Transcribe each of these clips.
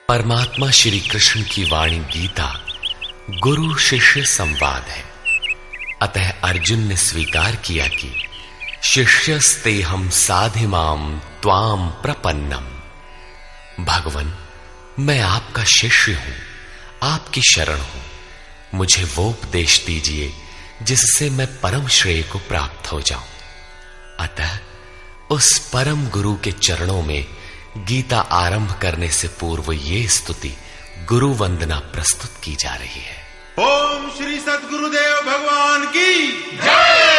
परमात्मा श्री कृष्ण की वाणी गीता गुरु शिष्य संवाद है। अतः अर्जुन ने स्वीकार किया कि शिष्यस्तेहं साधिमाम त्वाम प्रपन्नम। भगवन, मैं आपका शिष्य हूं, आपकी शरण हूं। मुझे वो उपदेश दीजिए जिससे मैं परम श्रेय को प्राप्त हो जाऊं। अतः उस परम गुरु के चरणों में गीता आरंभ करने से पूर्व ये स्तुति गुरु वंदना प्रस्तुत की जा रही है। ओम श्री सद्गुरुदेव भगवान की जय।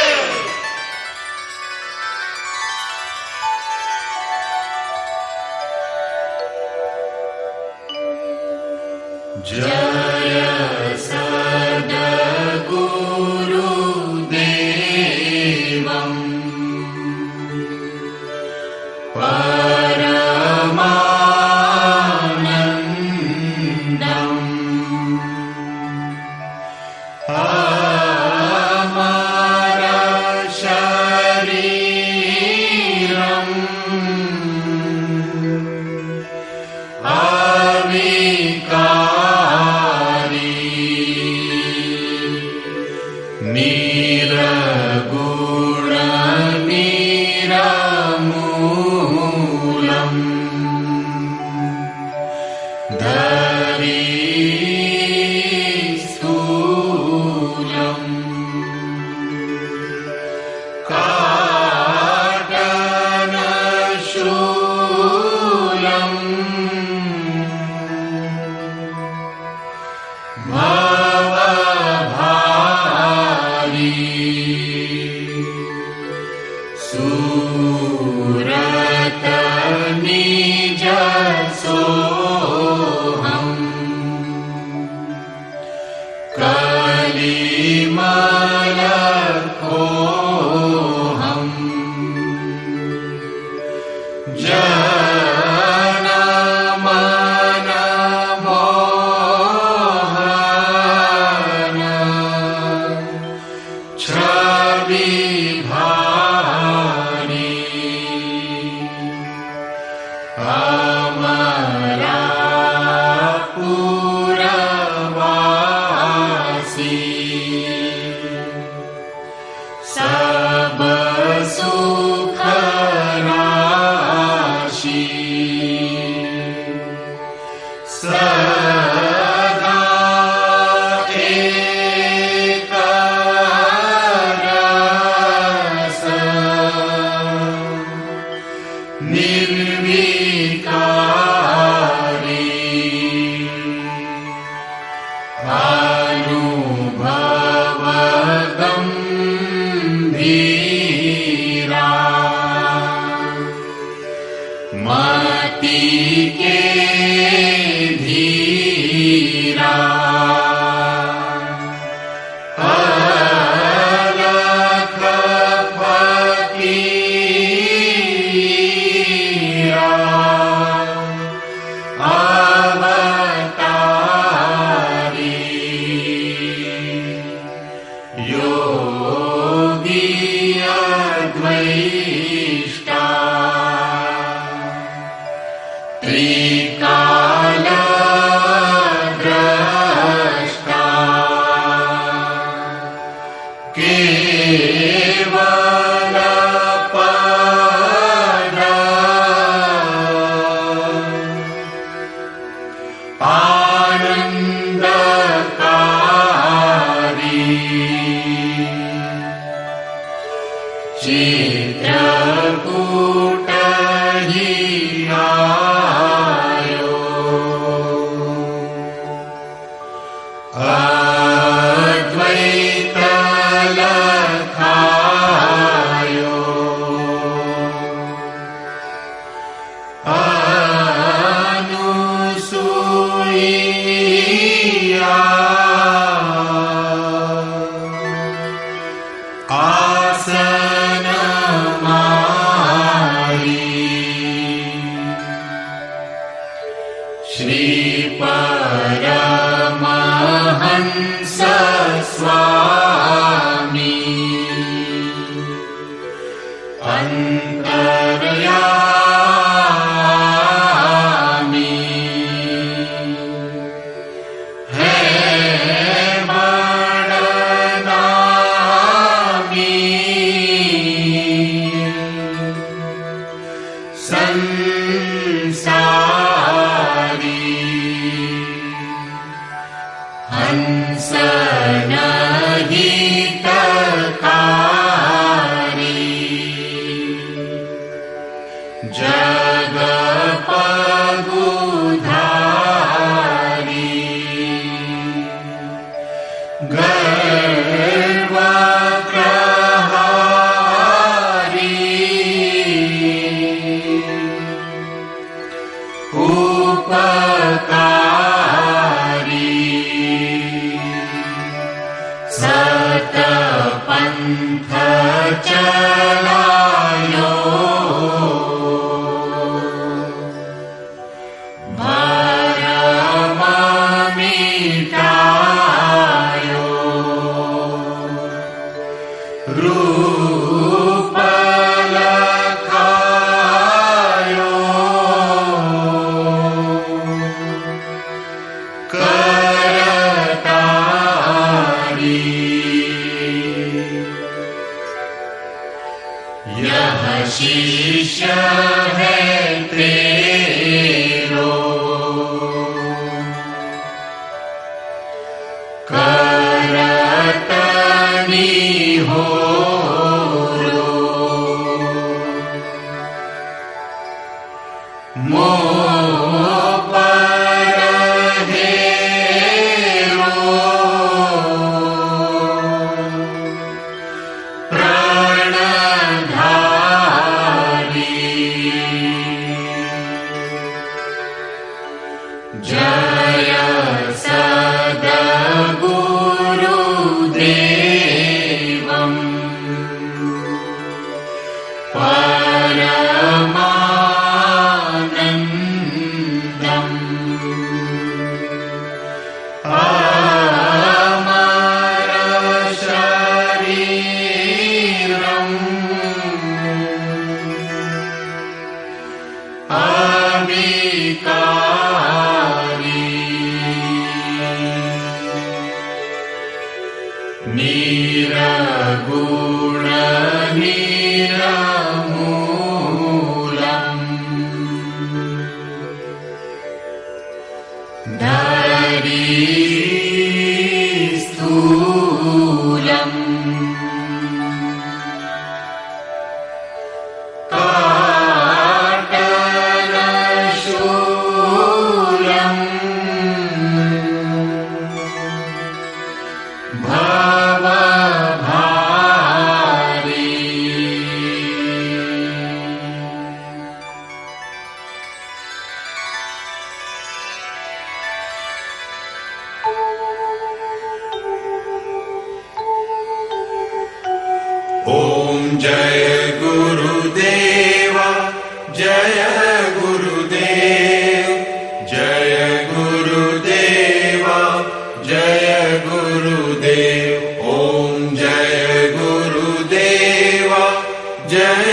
जय अंतर्यामी सतपंथ चलायो भरम मिटायो रूप लखायो करतारी यह शिष्य है तेरो करतनी हो जय सद्गुरुदेवं परमानन्दम् अमर शरीरम् अविकारी निरगुण निरमूलम् धरी स्थूलम् काटनशूलम् भवभारी ओम जय गुरुदेव जय गुरुदेव जय गुरुदेव जय गुरुदेव ओम जय गुरुदेव जय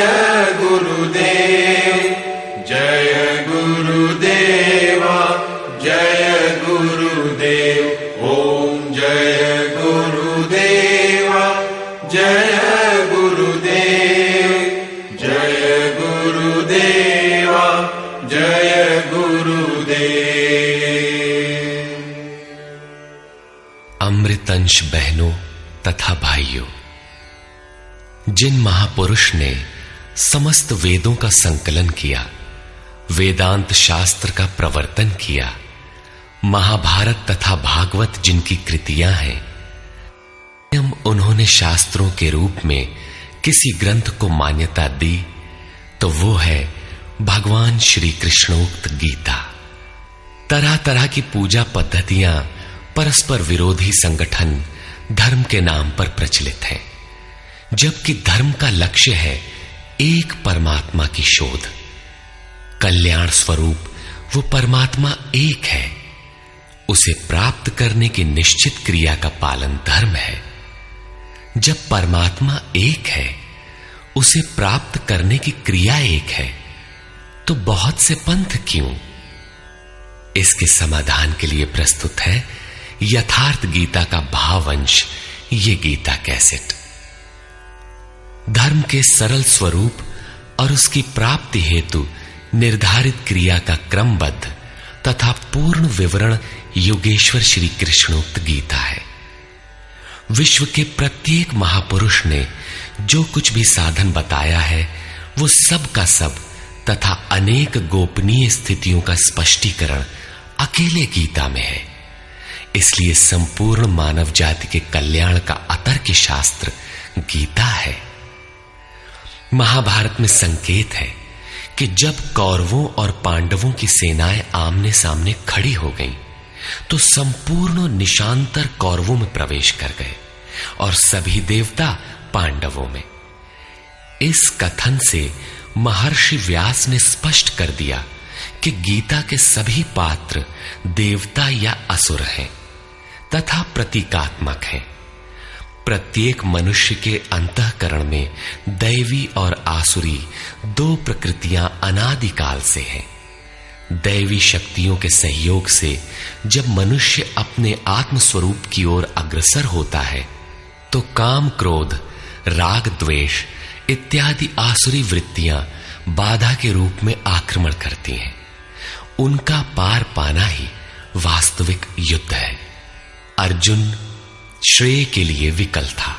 गुरुदेव जय गुरुदेव जय गुरुदेव ओम जय गुरुदेव जय गुरुदेव जय गुरुदेव जय गुरुदेव। अमृतंश बहनों तथा भाइयों, जिन महापुरुष ने समस्त वेदों का संकलन किया, वेदांत शास्त्र का प्रवर्तन किया, महाभारत तथा भागवत जिनकी कृतियां हैं, उन्होंने शास्त्रों के रूप में किसी ग्रंथ को मान्यता दी तो वो है भगवान श्री कृष्णोक्त गीता। तरह तरह की पूजा पद्धतियां, परस्पर विरोधी संगठन धर्म के नाम पर प्रचलित हैं, जबकि धर्म का लक्ष्य है एक परमात्मा की शोध। कल्याण स्वरूप वो परमात्मा एक है, उसे प्राप्त करने की निश्चित क्रिया का पालन धर्म है। जब परमात्मा एक है, उसे प्राप्त करने की क्रिया एक है, तो बहुत से पंथ क्यों? इसके समाधान के लिए प्रस्तुत है यथार्थ गीता का भावंश, ये गीता कैसेट। धर्म के सरल स्वरूप और उसकी प्राप्ति हेतु निर्धारित क्रिया का क्रमबद्ध तथा पूर्ण विवरण योगेश्वर श्री कृष्णोक्त गीता है। विश्व के प्रत्येक महापुरुष ने जो कुछ भी साधन बताया है, वो सब का सब तथा अनेक गोपनीय स्थितियों का स्पष्टीकरण अकेले गीता में है। इसलिए संपूर्ण मानव जाति के कल्याण का अतर्क शास्त्र गीता है। महाभारत में संकेत है कि जब कौरवों और पांडवों की सेनाएं आमने सामने खड़ी हो गईं, तो संपूर्ण निशांतर कौरवों में प्रवेश कर गए और सभी देवता पांडवों में। इस कथन से महर्षि व्यास ने स्पष्ट कर दिया कि गीता के सभी पात्र देवता या असुर हैं तथा प्रतीकात्मक हैं। प्रत्येक मनुष्य के अंतःकरण में दैवी और आसुरी दो प्रकृतियां अनादिकाल से हैं। दैवी शक्तियों के सहयोग से जब मनुष्य अपने आत्म स्वरूप की ओर अग्रसर होता है, तो काम, क्रोध, राग, द्वेष इत्यादि आसुरी वृत्तियां बाधा के रूप में आक्रमण करती हैं। उनका पार पाना ही वास्तविक युद्ध है। अर्जुन श्रेय के लिए विकल था।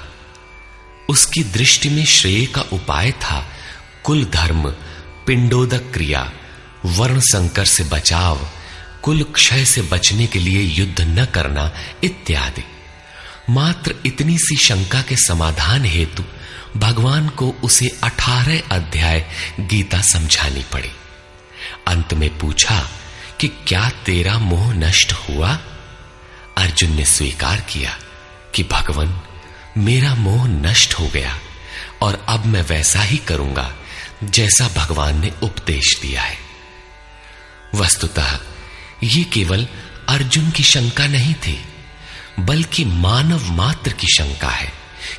उसकी दृष्टि में श्रेय का उपाय था कुल धर्म, पिंडोदक क्रिया, वर्ण संकर से बचाव, कुल क्षय से बचने के लिए युद्ध न करना इत्यादि। मात्र इतनी सी शंका के समाधान हेतु भगवान को उसे 18 अध्याय गीता समझानी पड़ी। अंत में पूछा कि क्या तेरा मोह नष्ट हुआ? अर्जुन ने स्वीकार किया कि भगवान, मेरा मोह नष्ट हो गया और अब मैं वैसा ही करूंगा जैसा भगवान ने उपदेश दिया है। वस्तुतः ये केवल अर्जुन की शंका नहीं थी, बल्कि मानव मात्र की शंका है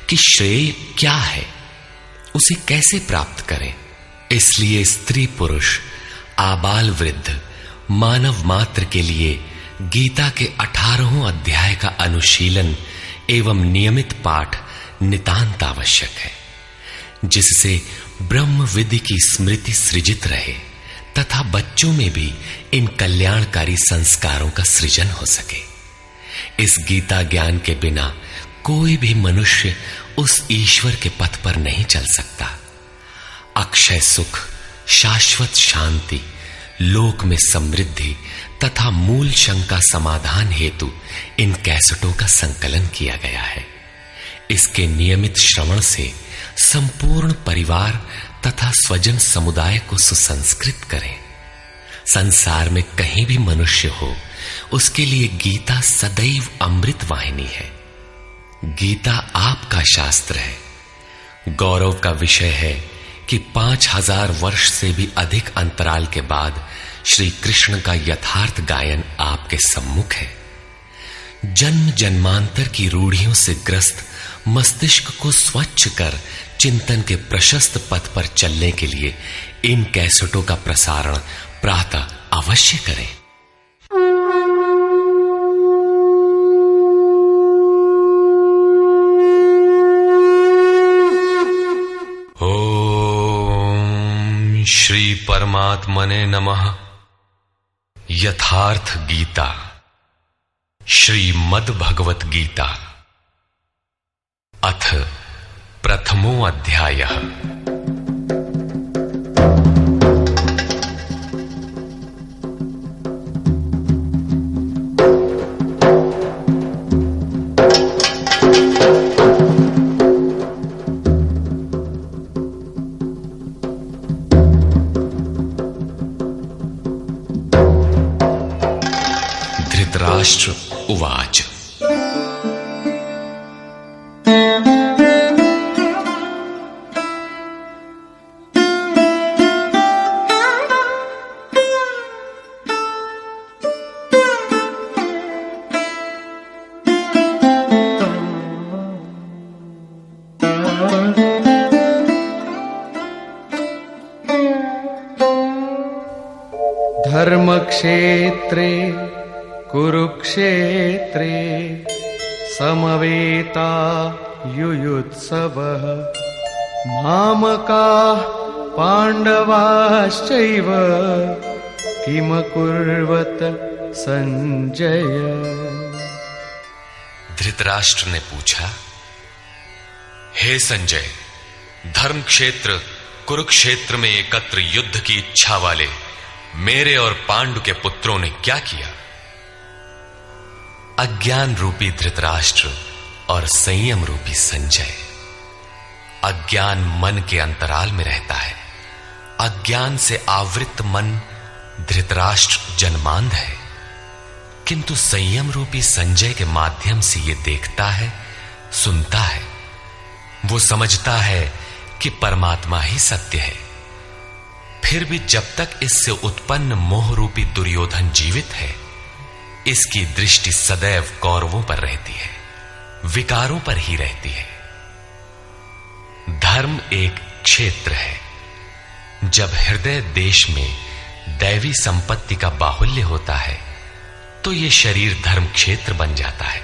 कि श्रेय क्या है, उसे कैसे प्राप्त करें। इसलिए स्त्री पुरुष, आबाल वृद्ध, मानव मात्र के लिए गीता के 18 अध्याय का अनुशीलन एवं नियमित पाठ नितांत आवश्यक है, जिससे ब्रह्म विधि की स्मृति सृजित रहे तथा बच्चों में भी इन कल्याणकारी संस्कारों का सृजन हो सके। इस गीता ज्ञान के बिना कोई भी मनुष्य उस ईश्वर के पथ पर नहीं चल सकता। अक्षय सुख, शाश्वत शांति, लोक में समृद्धि तथा मूल शंका समाधान हेतु इन कैसेटों का संकलन किया गया है। इसके नियमित श्रवण से संपूर्ण परिवार तथा स्वजन समुदाय को सुसंस्कृत करें। संसार में कहीं भी मनुष्य हो, उसके लिए गीता सदैव अमृत वाहिनी है। गीता आपका शास्त्र है। गौरव का विषय है कि 5000 वर्ष से भी अधिक अंतराल के बाद श्री कृष्ण का यथार्थ गायन आपके सम्मुख है। जन्म जन्मांतर की रूढ़ियों से ग्रस्त मस्तिष्क को स्वच्छ कर चिंतन के प्रशस्त पथ पर चलने के लिए इन कैसेटों का प्रसारण प्रातः अवश्य करें। ओम श्री परमात्मने नमः। यथार्थ गीता, श्रीमद् भगवत गीता, अथ प्रथमो अध्यायः। धृतराष्ट्र उवाच। धर्मक्षेत्रे कुरुक्षेत्रे समवेता युयुत्सवः मामकाः पाण्डवाश्चैव किमकुर्वत संजय। धृतराष्ट्र ने पूछा, हे संजय, धर्म क्षेत्र कुरुक्षेत्र में एकत्र युद्ध की इच्छा वाले मेरे और पांडु के पुत्रों ने क्या किया? अज्ञान रूपी धृतराष्ट्र और संयम रूपी संजय। अज्ञान मन के अंतराल में रहता है अज्ञान से आवृत मन धृतराष्ट्र जन्मांध है, किंतु संयम रूपी संजय के माध्यम से यह देखता है, सुनता है। वो समझता है कि परमात्मा ही सत्य है। फिर भी जब तक इससे उत्पन्न मोह रूपी दुर्योधन जीवित है, इसकी दृष्टि सदैव कौरवों पर रहती है, विकारों पर ही रहती है। धर्म एक क्षेत्र है। जब हृदय देश में दैवी संपत्ति का बाहुल्य होता है तो यह शरीर धर्म क्षेत्र बन जाता है,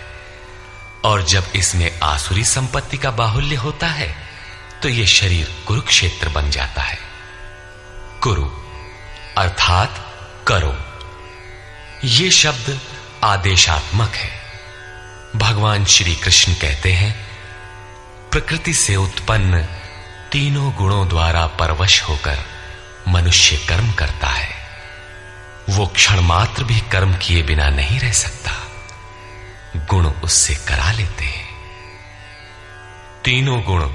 और जब इसमें आसुरी संपत्ति का बाहुल्य होता है तो यह शरीर कुरुक्षेत्र बन जाता है। कुरु अर्थात करो। यह शब्द आदेशात्मक है। भगवान श्री कृष्ण कहते हैं, प्रकृति से उत्पन्न तीनों गुणों द्वारा परवश होकर मनुष्य कर्म करता है। वो क्षण मात्र भी कर्म किए बिना नहीं रह सकता, गुण उससे करा लेते हैं। तीनों गुण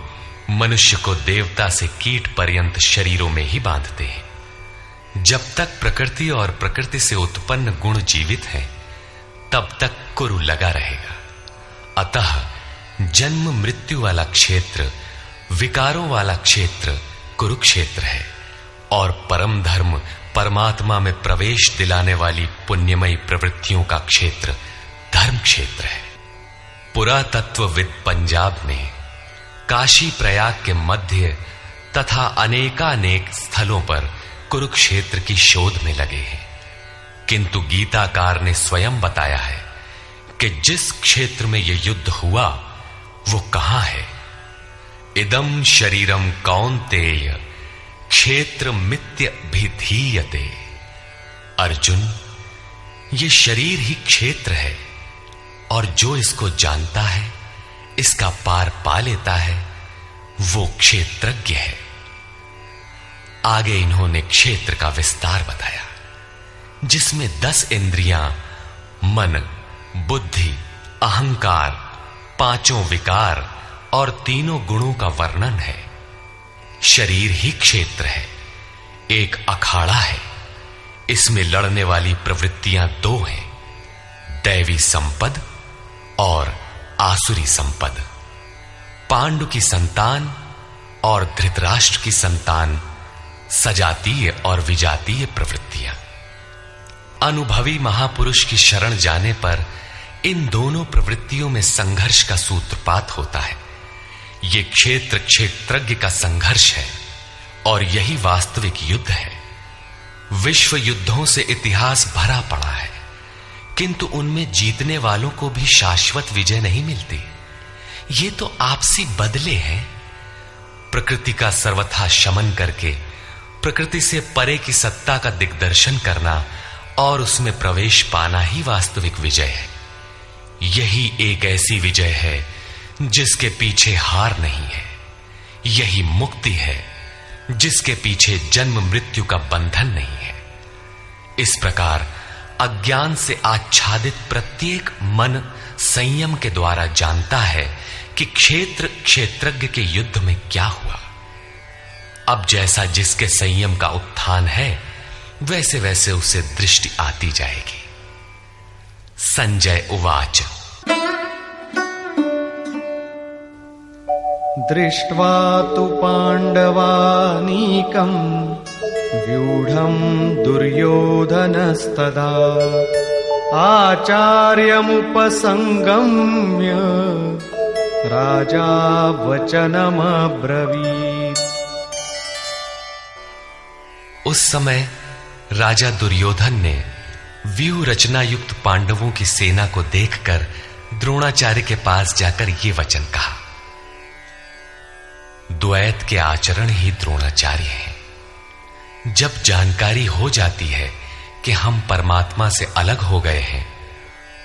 मनुष्य को देवता से कीट पर्यंत शरीरों में ही बांधते हैं। जब तक प्रकृति और प्रकृति से उत्पन्न गुण जीवित हैं, तब तक कुरु लगा रहेगा। अतः जन्म मृत्यु वाला क्षेत्र, विकारों वाला क्षेत्र कुरुक्षेत्र है, और परम धर्म परमात्मा में प्रवेश दिलाने वाली पुण्यमयी प्रवृत्तियों का क्षेत्र धर्म क्षेत्र है। पुरातत्वविद पंजाब में काशी प्रयाग के मध्य तथा अनेकानेक स्थलों पर कुरुक्षेत्र की शोध में लगे हैं, किंतु गीताकार ने स्वयं बताया है कि जिस क्षेत्र में यह युद्ध हुआ वो कहां है। इदम शरीरम कौन्तेय क्षेत्र मित्य भिधीयते। अर्जुन, ये शरीर ही क्षेत्र है, और जो इसको जानता है, इसका पार पा लेता है, वो क्षेत्रज्ञ है। आगे इन्होंने क्षेत्र का विस्तार बताया, जिसमें 10 इंद्रियां, मन, बुद्धि, अहंकार, 5 विकार और 3 गुणों का वर्णन है। शरीर ही क्षेत्र है, एक अखाड़ा है। इसमें लड़ने वाली प्रवृत्तियां 2 हैं, दैवी संपद और आसुरी संपद। पांडु की संतान और धृतराष्ट्र की संतान सजातीय और विजातीय प्रवृत्तियां। अनुभवी महापुरुष की शरण जाने पर इन दोनों प्रवृत्तियों में संघर्ष का सूत्रपात होता है। यह क्षेत्र क्षेत्रज्ञ का संघर्ष है, और यही वास्तविक युद्ध है। विश्व युद्धों से इतिहास भरा पड़ा है, किंतु उनमें जीतने वालों को भी शाश्वत विजय नहीं मिलती। ये तो आपसी बदले हैं। प्रकृति का सर्वथा शमन करके प्रकृति से परे की सत्ता का दिग्दर्शन करना और उसमें प्रवेश पाना ही वास्तविक विजय है। यही एक ऐसी विजय है जिसके पीछे हार नहीं है। यही मुक्ति है जिसके पीछे जन्म मृत्यु का बंधन नहीं है। इस प्रकार अज्ञान से आच्छादित प्रत्येक मन संयम के द्वारा जानता है कि क्षेत्र क्षेत्रज्ञ के युद्ध में क्या हुआ। अब जैसा जिसके संयम का उत्थान है, वैसे वैसे उसे दृष्टि आती जाएगी। संजय उवाच। दृष्ट्वा तु पाण्डवानीकं व्यूढं दुर्योधनस्तदा आचार्यमुपसंगम्य राजा वचनमब्रवीत्। उस समय राजा दुर्योधन ने व्यूह रचना युक्त पांडवों की सेना को देखकर द्रोणाचार्य के पास जाकर ये वचन कहा। द्वैत के आचरण ही द्रोणाचार्य हैं। जब जानकारी हो जाती है कि हम परमात्मा से अलग हो गए हैं,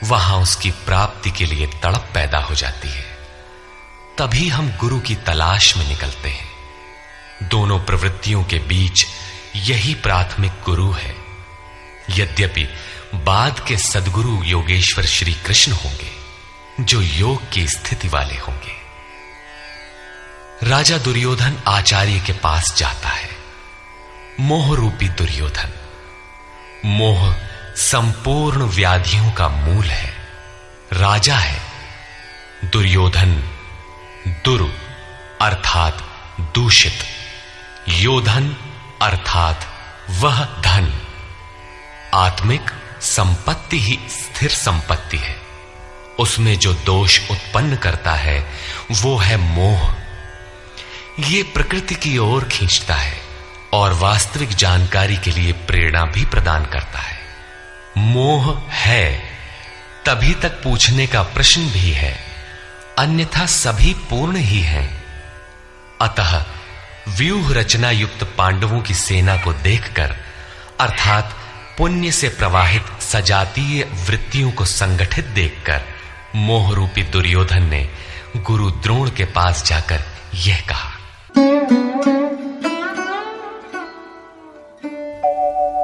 वहां उसकी प्राप्ति के लिए तड़प पैदा हो जाती है। तभी हम गुरु की तलाश में निकलते हैं। दोनों प्रवृत्तियों के बीच यही प्राथमिक गुरु है। यद्यपि बाद के सद्गुरु योगेश्वर श्री कृष्ण होंगे, जो योग की स्थिति वाले होंगे। राजा दुर्योधन आचार्य के पास जाता है। मोह रूपी दुर्योधन। मोह संपूर्ण व्याधियों का मूल है, राजा है। दुर्योधन दुरु अर्थात दूषित, योधन अर्थात वह धन। आत्मिक संपत्ति ही स्थिर संपत्ति है, उसमें जो दोष उत्पन्न करता है वो है मोह। ये प्रकृति की ओर खींचता है और वास्तविक जानकारी के लिए प्रेरणा भी प्रदान करता है। मोह है तभी तक पूछने का प्रश्न भी है, अन्यथा सभी पूर्ण ही हैं। अतः व्यूह रचना युक्त पांडवों की सेना को देखकर, अर्थात पुण्य से प्रवाहित सजातीय वृत्तियों को संगठित देखकर, मोह रूपी दुर्योधन ने गुरु द्रोण के पास जाकर यह कहा।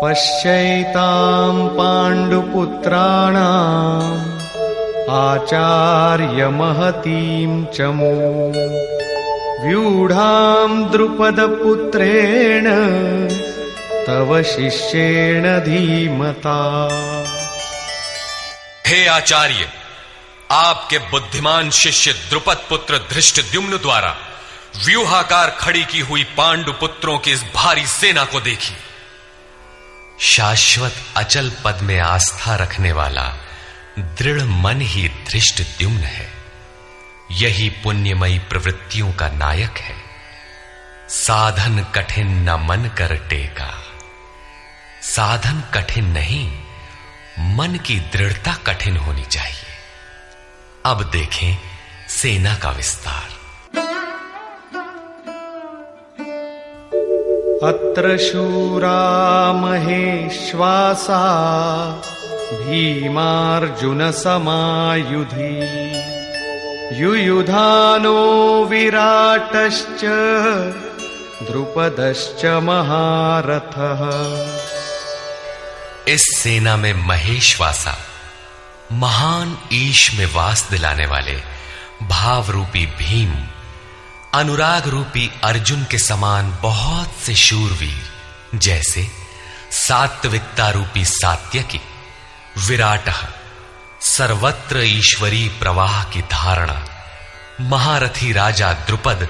पश्यैतां पाण्डुपुत्राणाम् आचार्य महतीं चमू व्यूढ़ां द्रुपदपुत्रेण तव शिष्येण धीमता। हे आचार्य, आपके बुद्धिमान शिष्य द्रुपद पुत्र धृष्टद्युम्न द्वारा व्यूहाकार खड़ी की हुई पांडु पुत्रों की इस भारी सेना को देखिए। शाश्वत अचल पद में आस्था रखने वाला दृढ़ मन ही धृष्टद्युम्न है। यही पुण्यमयी प्रवृत्तियों का नायक है। साधन कठिन न मन कर टेका। साधन कठिन नहीं, मन की दृढ़ता कठिन होनी चाहिए। अब देखें सेना का विस्तार। अत्र शूरा महेश्वासा भीमार्जुन समायुधि युयुधानो विराटश्च द्रुपदश्च महारथः। इस सेना में महेश्वासा, महान ईश में वास दिलाने वाले भाव रूपी भीम, अनुराग रूपी अर्जुन के समान बहुत से शूरवीर, जैसे सात्विकता रूपी सात्यकी, विराटः सर्वत्र ईश्वरी प्रवाह की धारणा, महारथी राजा द्रुपद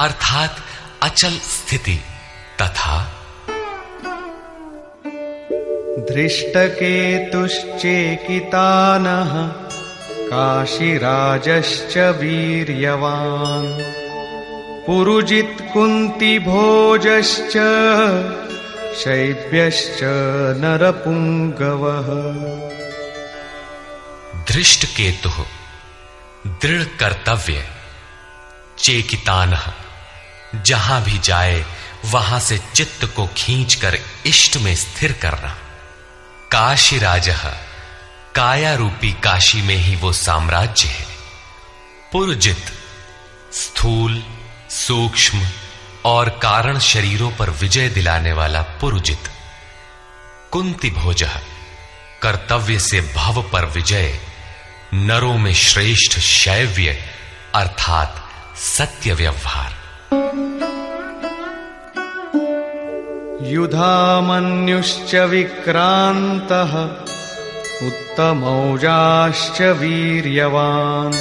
अर्थात अचल स्थिति, तथा धृष्टकेतुश्चेकितानः काशीराजश्च वीर्यवान् पुरुजित् कुन्तिभोजश्च शैब्यश्च नरपुंगवः। धृष्टकेतुः दृढ़ कर्तव्य, चेकितानः जहां भी जाए वहां से चित्त को खींचकर इष्ट में स्थिर करना, काशीराजः काया रूपी काशी में ही वो साम्राज्य है, पुरुजित स्थूल सूक्ष्म और कारण शरीरों पर विजय दिलाने वाला पुरुजित, कुंती भोजः कर्तव्य से भव पर विजय, नरों में श्रेष्ठ शैव्य अर्थात सत्य व्यवहार। युधामन्युश्च विक्रान्तः उत्तमौजाश्च वीर्यवान्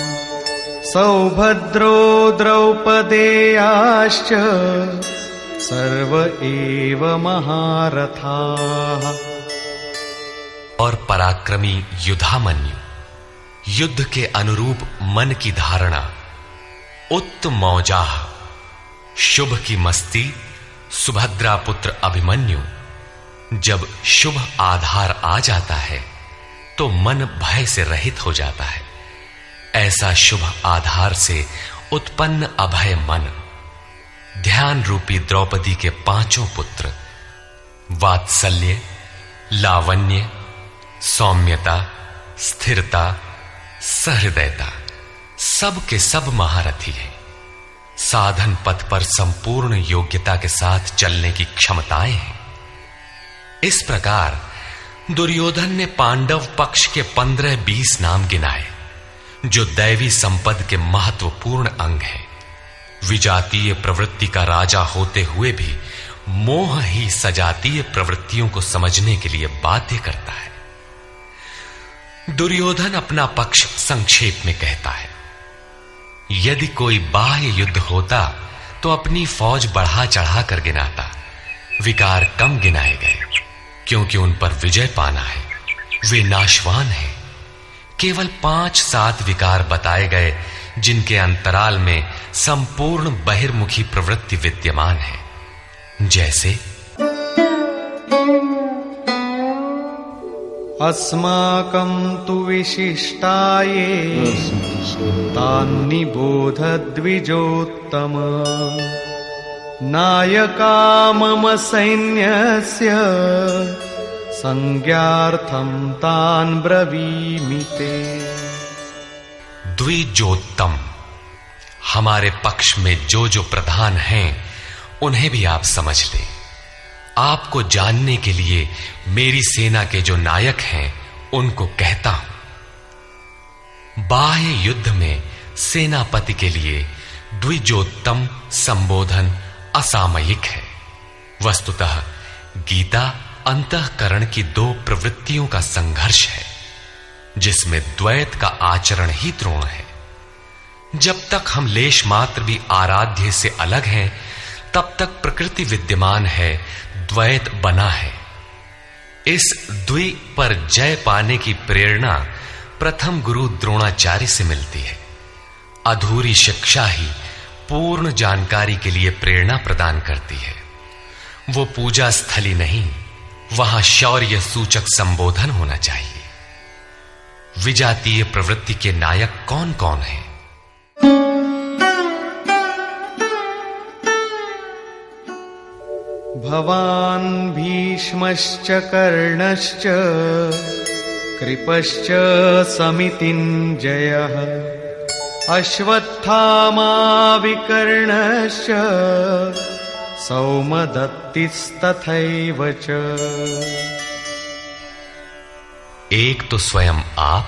सौभद्रो द्रौपदेयाश्च सर्व एव महारथाः। और पराक्रमी युधामन्यु, युद्ध के अनुरूप मन की धारणा, उत्तमौजाः शुभ की मस्ती, सुभद्रा पुत्र अभिमन्यु, जब शुभ आधार आ जाता है तो मन भय से रहित हो जाता है। ऐसा शुभ आधार से उत्पन्न अभय मन, ध्यान रूपी द्रौपदी के पांचों पुत्र, वात्सल्य, लावण्य, सौम्यता, स्थिरता, सहृदयता, सब के सब महारथी हैं। साधन पथ पर संपूर्ण योग्यता के साथ चलने की क्षमताएं हैं। इस प्रकार दुर्योधन ने पांडव पक्ष के 15-20 नाम गिनाए, जो दैवी संपद के महत्वपूर्ण अंग हैं। विजातीय प्रवृत्ति का राजा होते हुए भी मोह ही सजातीय प्रवृत्तियों को समझने के लिए बाध्य करता है। दुर्योधन अपना पक्ष संक्षेप में कहता है, यदि कोई बाह्य युद्ध होता तो अपनी फौज बढ़ा चढ़ा कर गिनाता, विकार कम गिनाए गए, क्योंकि उन पर विजय पाना है, वे नाशवान हैं। केवल 5-7 विकार बताए गए जिनके अंतराल में संपूर्ण बहिर्मुखी प्रवृत्ति विद्यमान है, जैसे अस्माकं तु विशिष्टाये तान्निबोध द्विजोत्तम नायका मम सैन्यस्य संज्ञार्थं तान् ब्रवीमि ते। द्विजोत्तम, हमारे पक्ष में जो प्रधान हैं उन्हें भी आप समझ लें। आपको जानने के लिए मेरी सेना के जो नायक हैं उनको कहता हूं। बाह्य युद्ध में सेनापति के लिए द्विजोत्तम संबोधन असामयिक है। वस्तुतः गीता अंतःकरण की 2 प्रवृत्तियों का संघर्ष है, जिसमें द्वैत का आचरण ही द्रोण है। जब तक हम लेश मात्र भी आराध्य से अलग हैं, तब तक प्रकृति विद्यमान है, द्वैत बना है। इस द्वि पर जय पाने की प्रेरणा प्रथम गुरु द्रोणाचार्य से मिलती है। अधूरी शिक्षा ही पूर्ण जानकारी के लिए प्रेरणा प्रदान करती है। वो पूजा स्थली नहीं, वहां शौर्य सूचक संबोधन होना चाहिए। विजातीय प्रवृत्ति के नायक कौन कौन हैं? भवान् भीष्मश्च कर्णश्च कृपश्च समितिञ्जयः अश्वत्थामा विकर्णश्च सौमदत्तिस्तथैव च। एक तो स्वयं आप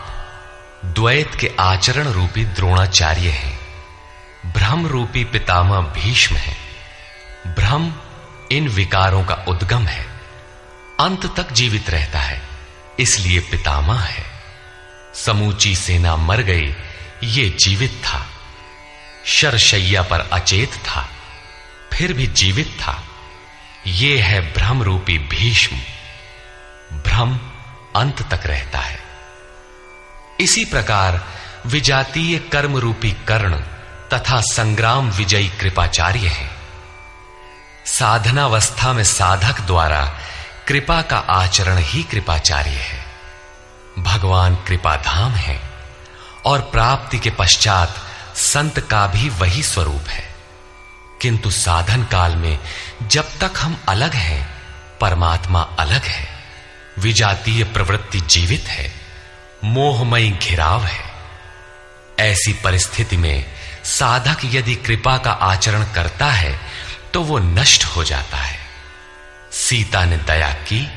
द्वैत के आचरण रूपी द्रोणाचार्य हैं, भ्रम रूपी पितामह भीष्म हैं। भ्रम इन विकारों का उद्गम है, अंत तक जीवित रहता है, इसलिए पितामह है। समूची सेना मर गई, ये जीवित था। शरशैया पर अचेत था, फिर भी जीवित था। ये है भ्रम रूपी भीष्म। भ्रम अंत तक रहता है। इसी प्रकार विजातीय कर्म रूपी कर्ण तथा संग्राम विजयी कृपाचार्य हैं। साधनावस्था में साधक द्वारा कृपा का आचरण ही कृपाचार्य है। भगवान कृपाधाम है और प्राप्ति के पश्चात संत का भी वही स्वरूप है। किंतु साधन काल में जब तक हम अलग हैं, परमात्मा अलग है। विजातीय प्रवृत्ति जीवित है, मोहमयी घिराव है। ऐसी परिस्थिति में साधक यदि कृपा का आचरण करता है तो वो नष्ट हो जाता है। सीता ने दया की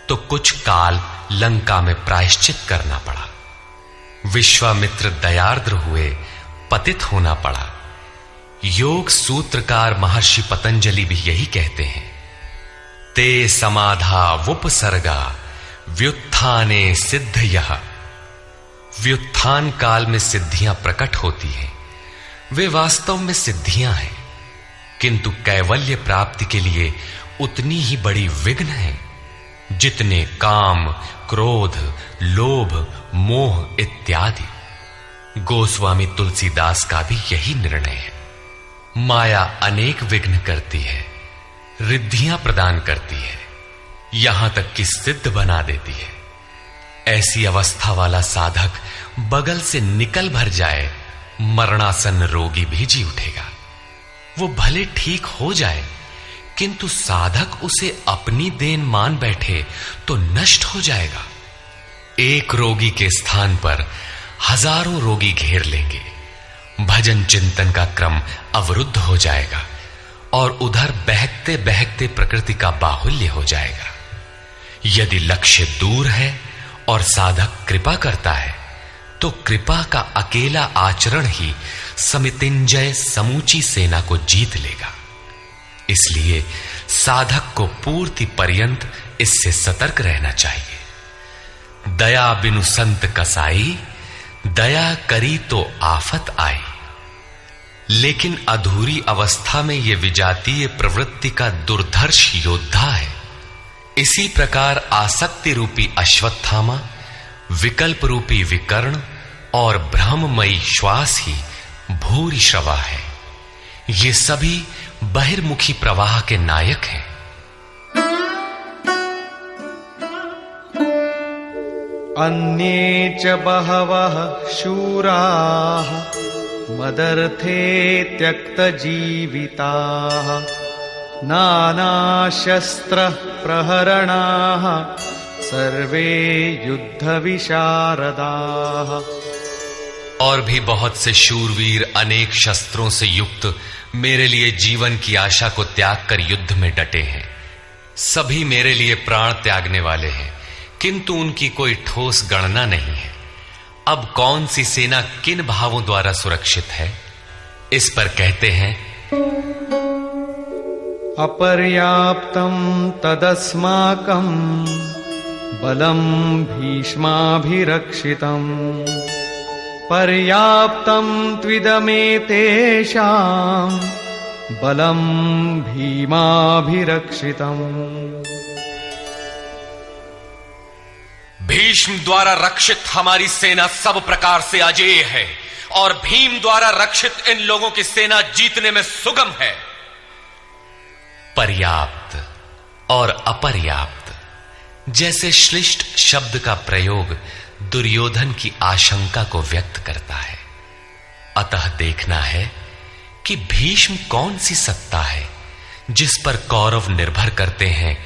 तो कुछ काल लंका में प्रायश्चित करना पड़ा। विश्वामित्र दयार्द्र हुए, पतित होना पड़ा। योग सूत्रकार महर्षि पतंजलि भी यही कहते हैं, ते समाधा वुपसर्गा व्युत्थाने सिद्धयः। व्युत्थान काल में सिद्धियां प्रकट होती हैं, वे वास्तव में सिद्धियां हैं, किंतु कैवल्य प्राप्ति के लिए उतनी ही बड़ी विघ्न है जितने काम, क्रोध, लोभ, मोह इत्यादि। गोस्वामी तुलसीदास का भी यही निर्णय है। माया अनेक विघ्न करती है, रिद्धियां प्रदान करती है, यहां तक कि सिद्ध बना देती है। ऐसी अवस्था वाला साधक बगल से निकल भर जाए, मरणासन रोगी भी जी उठेगा। वो भले ठीक हो जाए, किंतु साधक उसे अपनी देन मान बैठे तो नष्ट हो जाएगा। एक रोगी के स्थान पर हजारों रोगी घेर लेंगे। भजन चिंतन का क्रम अवरुद्ध हो जाएगा और उधर बहकते बहकते प्रकृति का बाहुल्य हो जाएगा। यदि लक्ष्य दूर है और साधक कृपा करता है तो कृपा का अकेला आचरण ही समितिंजय समूची सेना को जीत लेगा। इसलिए साधक को पूर्ति पर्यंत इससे सतर्क रहना चाहिए। दया बिनु संत कसाई, दया करी तो आफत आई। लेकिन अधूरी अवस्था में यह विजातीय प्रवृत्ति का दुर्धर्ष योद्धा है। इसी प्रकार आसक्ति रूपी अश्वत्थामा, विकल्प रूपी विकर्ण और भ्रममयी श्वास ही भूरि श्रवा है। ये सभी बहिर्मुखी प्रवाह के नायक हैं। अन्ये च बहवः शूराः मदर्थे त्यक्तजीविताः नानाशस्त्र प्रहरणाः सर्वे युद्ध विशारदाः। और भी बहुत से शूरवीर अनेक शस्त्रों से युक्त मेरे लिए जीवन की आशा को त्याग कर युद्ध में डटे हैं। सभी मेरे लिए प्राण त्यागने वाले हैं, किंतु उनकी कोई ठोस गणना नहीं है। अब कौन सी सेना किन भावों द्वारा सुरक्षित है? इस पर कहते हैं, अपर्याप्तं तदस्माकं बलं भीष्माभिरक्षितम् पर्याप्तं त्विदमेतेषां बलं भीमाभिरक्षितम्। भीष्म द्वारा रक्षित हमारी सेना सब प्रकार से अजेय है और भीम द्वारा रक्षित इन लोगों की सेना जीतने में सुगम है। पर्याप्त और अपर्याप्त जैसे श्लिष्ट शब्द का प्रयोग दुर्योधन की आशंका को व्यक्त करता है। अतः देखना है कि भीष्म कौन सी सत्ता है जिस पर कौरव निर्भर करते हैं,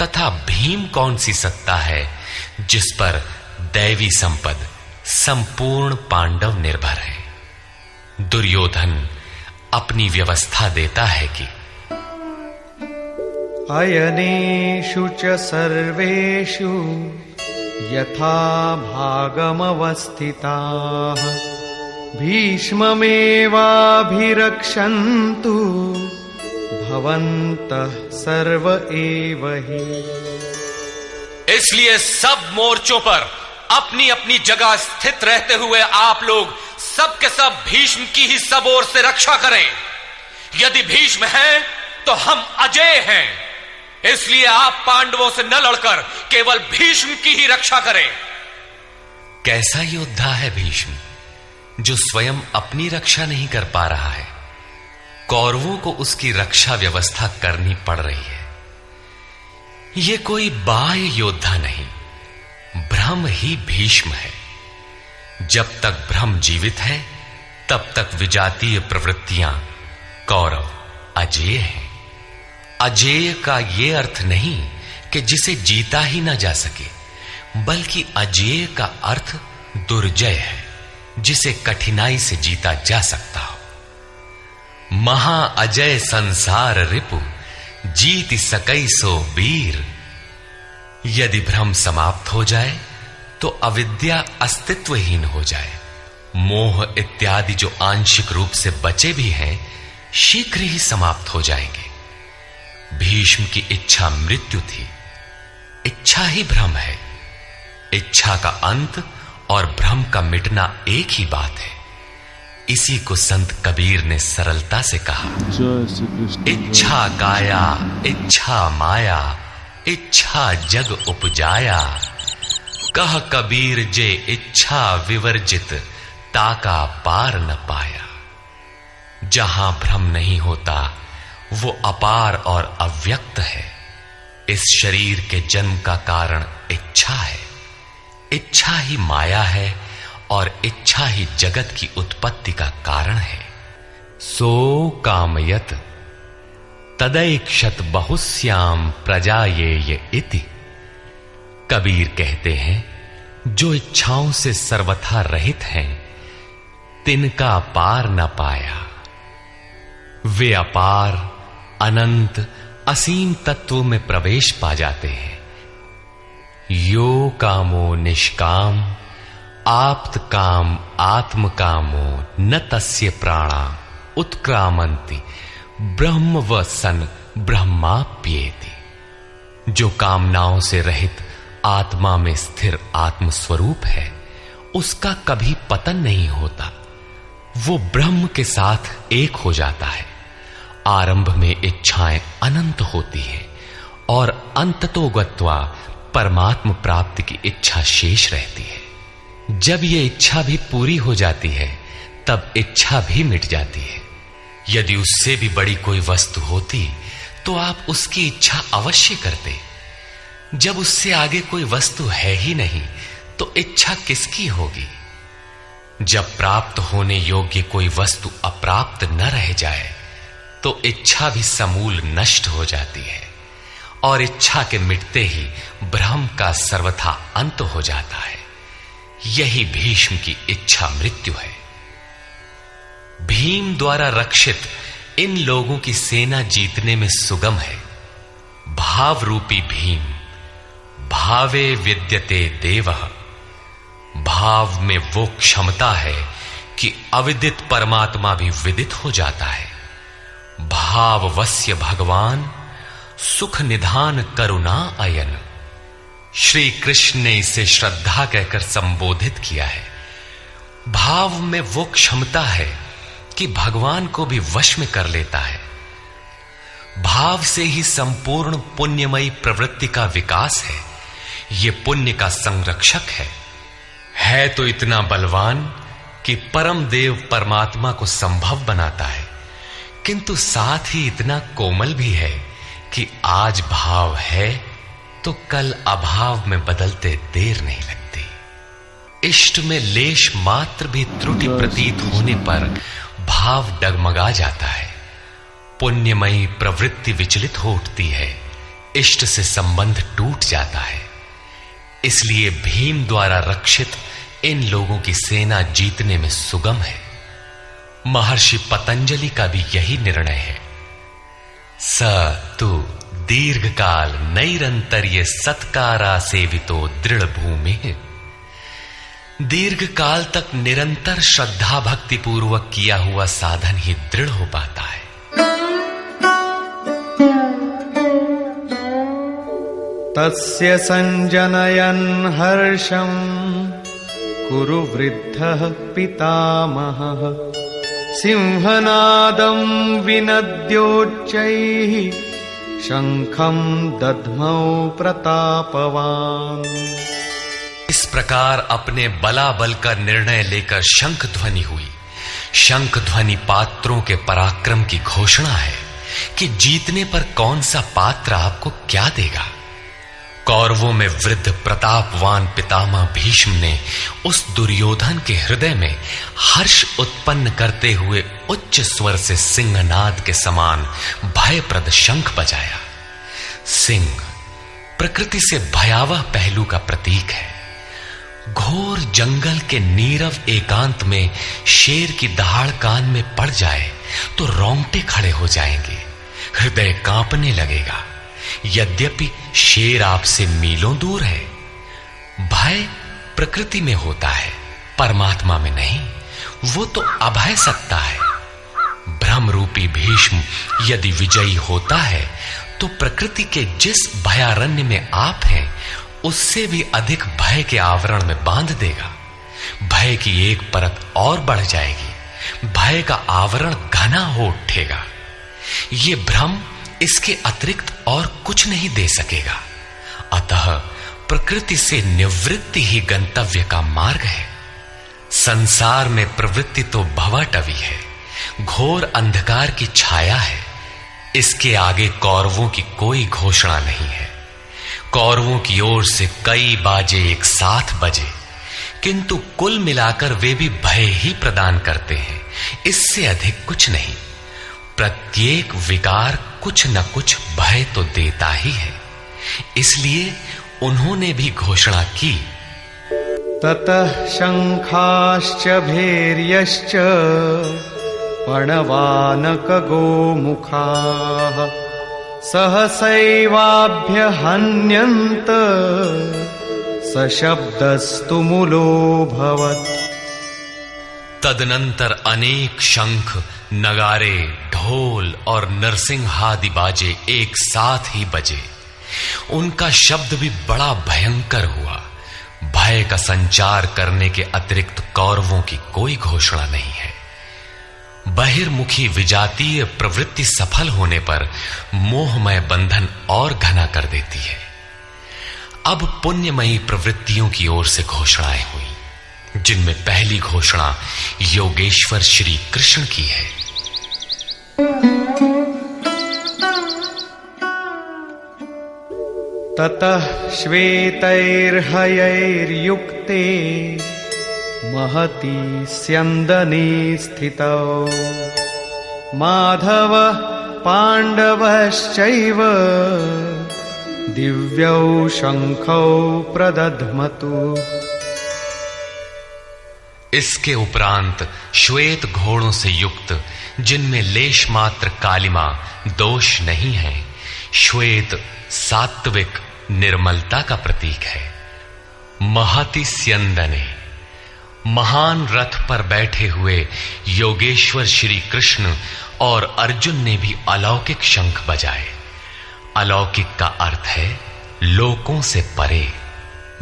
तथा भीम कौन सी सत्ता है जिस पर दैवी संपद संपूर्ण पांडव निर्भर है। दुर्योधन अपनी व्यवस्था देता है कि अयनेषु च सर्वेषु यथा भागमवस्थिताः भीष्ममेवाभिरक्षन्तु भवन्तः सर्व एव हि। इसलिए सब मोर्चों पर अपनी अपनी जगह स्थित रहते हुए आप लोग सब के सब भीष्म की ही सब ओर से रक्षा करें। यदि भीष्म है तो हम अजेय हैं, इसलिए आप पांडवों से न लड़कर केवल भीष्म की ही रक्षा करें। कैसा योद्धा है भीष्म, जो स्वयं अपनी रक्षा नहीं कर पा रहा है, कौरवों को उसकी रक्षा व्यवस्था करनी पड़ रही है। यह कोई बाह्य योद्धा नहीं, ब्रह्म ही भीष्म है। जब तक ब्रह्म जीवित है तब तक विजातीय प्रवृत्तियां कौरव अजेय हैं। अजेय का यह अर्थ नहीं कि जिसे जीता ही ना जा सके, बल्कि अजेय का अर्थ दुर्जय है, जिसे कठिनाई से जीता जा सकता हो। महा अजय संसार रिपु जीत सकई सो वीर। यदि भ्रम समाप्त हो जाए तो अविद्या अस्तित्वहीन हो जाए। मोह इत्यादि जो आंशिक रूप से बचे भी हैं, शीघ्र ही समाप्त हो जाएंगे। भीष्म की इच्छा मृत्यु थी, इच्छा ही भ्रम है। इच्छा का अंत और भ्रम का मिटना एक ही बात है। इसी को संत कबीर ने सरलता से कहा, इच्छा काया इच्छा माया इच्छा जग उपजाया। कह कबीर जे इच्छा विवर्जित ताका पार न पाया। जहां भ्रम नहीं होता वो अपार और अव्यक्त है। इस शरीर के जन्म का कारण इच्छा है। इच्छा ही माया है और इच्छा ही जगत की उत्पत्ति का कारण है। सो कामयत तदैक्षत बहुश्याम प्रजायेय इति। कबीर कहते हैं, जो इच्छाओं से सर्वथा रहित हैं, तिनका पार न पाया। वे अपार अनंत असीम तत्व में प्रवेश पा जाते हैं। यो कामो निष्काम आप्त काम आत्म कामो न तस्य प्राणा उत्क्रामंति ब्रह्म व सन ब्रह्माप्येति। जो कामनाओं से रहित आत्मा में स्थिर आत्म स्वरूप है, उसका कभी पतन नहीं होता। वो ब्रह्म के साथ एक हो जाता है। आरंभ में इच्छाएं अनंत होती हैं और अंततो गत्वा परमात्म प्राप्ति की इच्छा शेष रहती है। जब ये इच्छा भी पूरी हो जाती है, तब इच्छा भी मिट जाती है। यदि उससे भी बड़ी कोई वस्तु होती तो आप उसकी इच्छा अवश्य करते। जब उससे आगे कोई वस्तु है ही नहीं, तो इच्छा किसकी होगी? जब प्राप्त होने योग्य कोई वस्तु अप्राप्त न रह जाए, तो इच्छा भी समूल नष्ट हो जाती है और इच्छा के मिटते ही ब्रह्म का सर्वथा अंत हो जाता है। यही भीष्म की इच्छा मृत्यु है। भीम द्वारा रक्षित इन लोगों की सेना जीतने में सुगम है। भाव रूपी भीम, भावे विद्यते देवः। भाव में वो क्षमता है कि अविदित परमात्मा भी विदित हो जाता है। भाववस्य भगवान सुख निधान करुणा अयन। श्री कृष्ण ने इसे श्रद्धा कहकर संबोधित किया है। भाव में वो क्षमता है कि भगवान को भी वश में कर लेता है। भाव से ही संपूर्ण पुण्यमयी प्रवृत्ति का विकास है। ये पुण्य का संरक्षक है तो इतना बलवान कि परम देव परमात्मा को संभव बनाता है, किंतु साथ ही इतना कोमल भी है कि आज भाव है तो कल अभाव में बदलते देर नहीं लगती। इष्ट में लेश मात्र भी त्रुटि प्रतीत होने पर भाव डगमगा जाता है। पुण्यमयी प्रवृत्ति विचलित हो उठती है, इष्ट से संबंध टूट जाता है। इसलिए भीम द्वारा रक्षित इन लोगों की सेना जीतने में सुगम है। महर्षि पतंजलि का भी यही निर्णय है। स तु दीर्घकाल नैरंतर्य सत्कारा सेवितो दृढ़ भूमि। दीर्घ काल तक निरंतर श्रद्धा भक्ति पूर्वक किया हुआ साधन ही दृढ़ हो पाता है। तस्य संजनयन् हर्षं कुरु वृद्धः पितामहः। सिंहनादं विनद्योच्चैः शंखं दध्मौ प्रतापवान्। इस प्रकार अपने बलाबल का निर्णय लेकर शंख ध्वनि हुई। शंख ध्वनि पात्रों के पराक्रम की घोषणा है कि जीतने पर कौन सा पात्र आपको क्या देगा। कौरवों में वृद्ध प्रतापवान पितामह भीष्म ने उस दुर्योधन के हृदय में हर्ष उत्पन्न करते हुए उच्च स्वर से सिंहनाद के समान भयप्रद शंख बजाया। सिंह प्रकृति से भयावह पहलू का प्रतीक है। घोर जंगल के नीरव एकांत में शेर की दहाड़ कान में पड़ जाए तो रोंगटे खड़े हो जाएंगे, हृदय कांपने लगेगा। यद्यपि शेर आपसे मीलों दूर है। भय प्रकृति में होता है, परमात्मा में नहीं। वो तो अभय सत्ता है। ब्रह्म रूपी भीष्म यदि विजयी होता है तो प्रकृति के जिस भयारण्य में आप हैं उससे भी अधिक भय के आवरण में बांध देगा। भय की एक परत और बढ़ जाएगी, भय का आवरण घना हो उठेगा। ये भ्रम इसके अतिरिक्त और कुछ नहीं दे सकेगा। अतः प्रकृति से निवृत्ति ही गंतव्य का मार्ग है। संसार में प्रवृत्ति तो भवाटवी है, घोर अंधकार की छाया है। इसके आगे कौरवों की कोई घोषणा नहीं है। कौरवों की ओर से कई बाजे एक साथ बजे, किंतु कुल मिलाकर वे भी भय ही प्रदान करते हैं, इससे अधिक कुछ नहीं। प्रत्येक विकार कुछ न कुछ भय तो देता ही है। इसलिए उन्होंने भी घोषणा की, ततः शंखाश्च भैर्यश्च पणवानक गोमुखाः सहसैवाभ्य हन्यन्त सशब्दस्तु मूलोऽभवत्। तदनंतर अनेक शंख, नगारे, ढोल ढोल और नरसिंहादि बाजे एक साथ ही बजे। उनका शब्द भी बड़ा भयंकर हुआ। भय का संचार करने के अतिरिक्त कौरवों की कोई घोषणा नहीं है। बहिर्मुखी विजातीय प्रवृत्ति सफल होने पर मोहमय बंधन और घना कर देती है। अब पुण्यमयी प्रवृत्तियों की ओर से घोषणाएं हुई, जिनमें पहली घोषणा योगेश्वर श्री कृष्ण की है। ततः श्वेतैर्हयैर्युक्ते महती स्यन्दने स्थितौ माधव पाण्डवश्चैव दिव्यौ शंखौ प्रदध्मतु। इसके उपरांत श्वेत घोड़ों से युक्त, जिनमें लेश मात्र कालिमा दोष नहीं है, श्वेत सात्विक निर्मलता का प्रतीक है। महति स्यन्दने, महान रथ पर बैठे हुए योगेश्वर श्री कृष्ण और अर्जुन ने भी अलौकिक शंख बजाए। अलौकिक का अर्थ है लोकों से परे।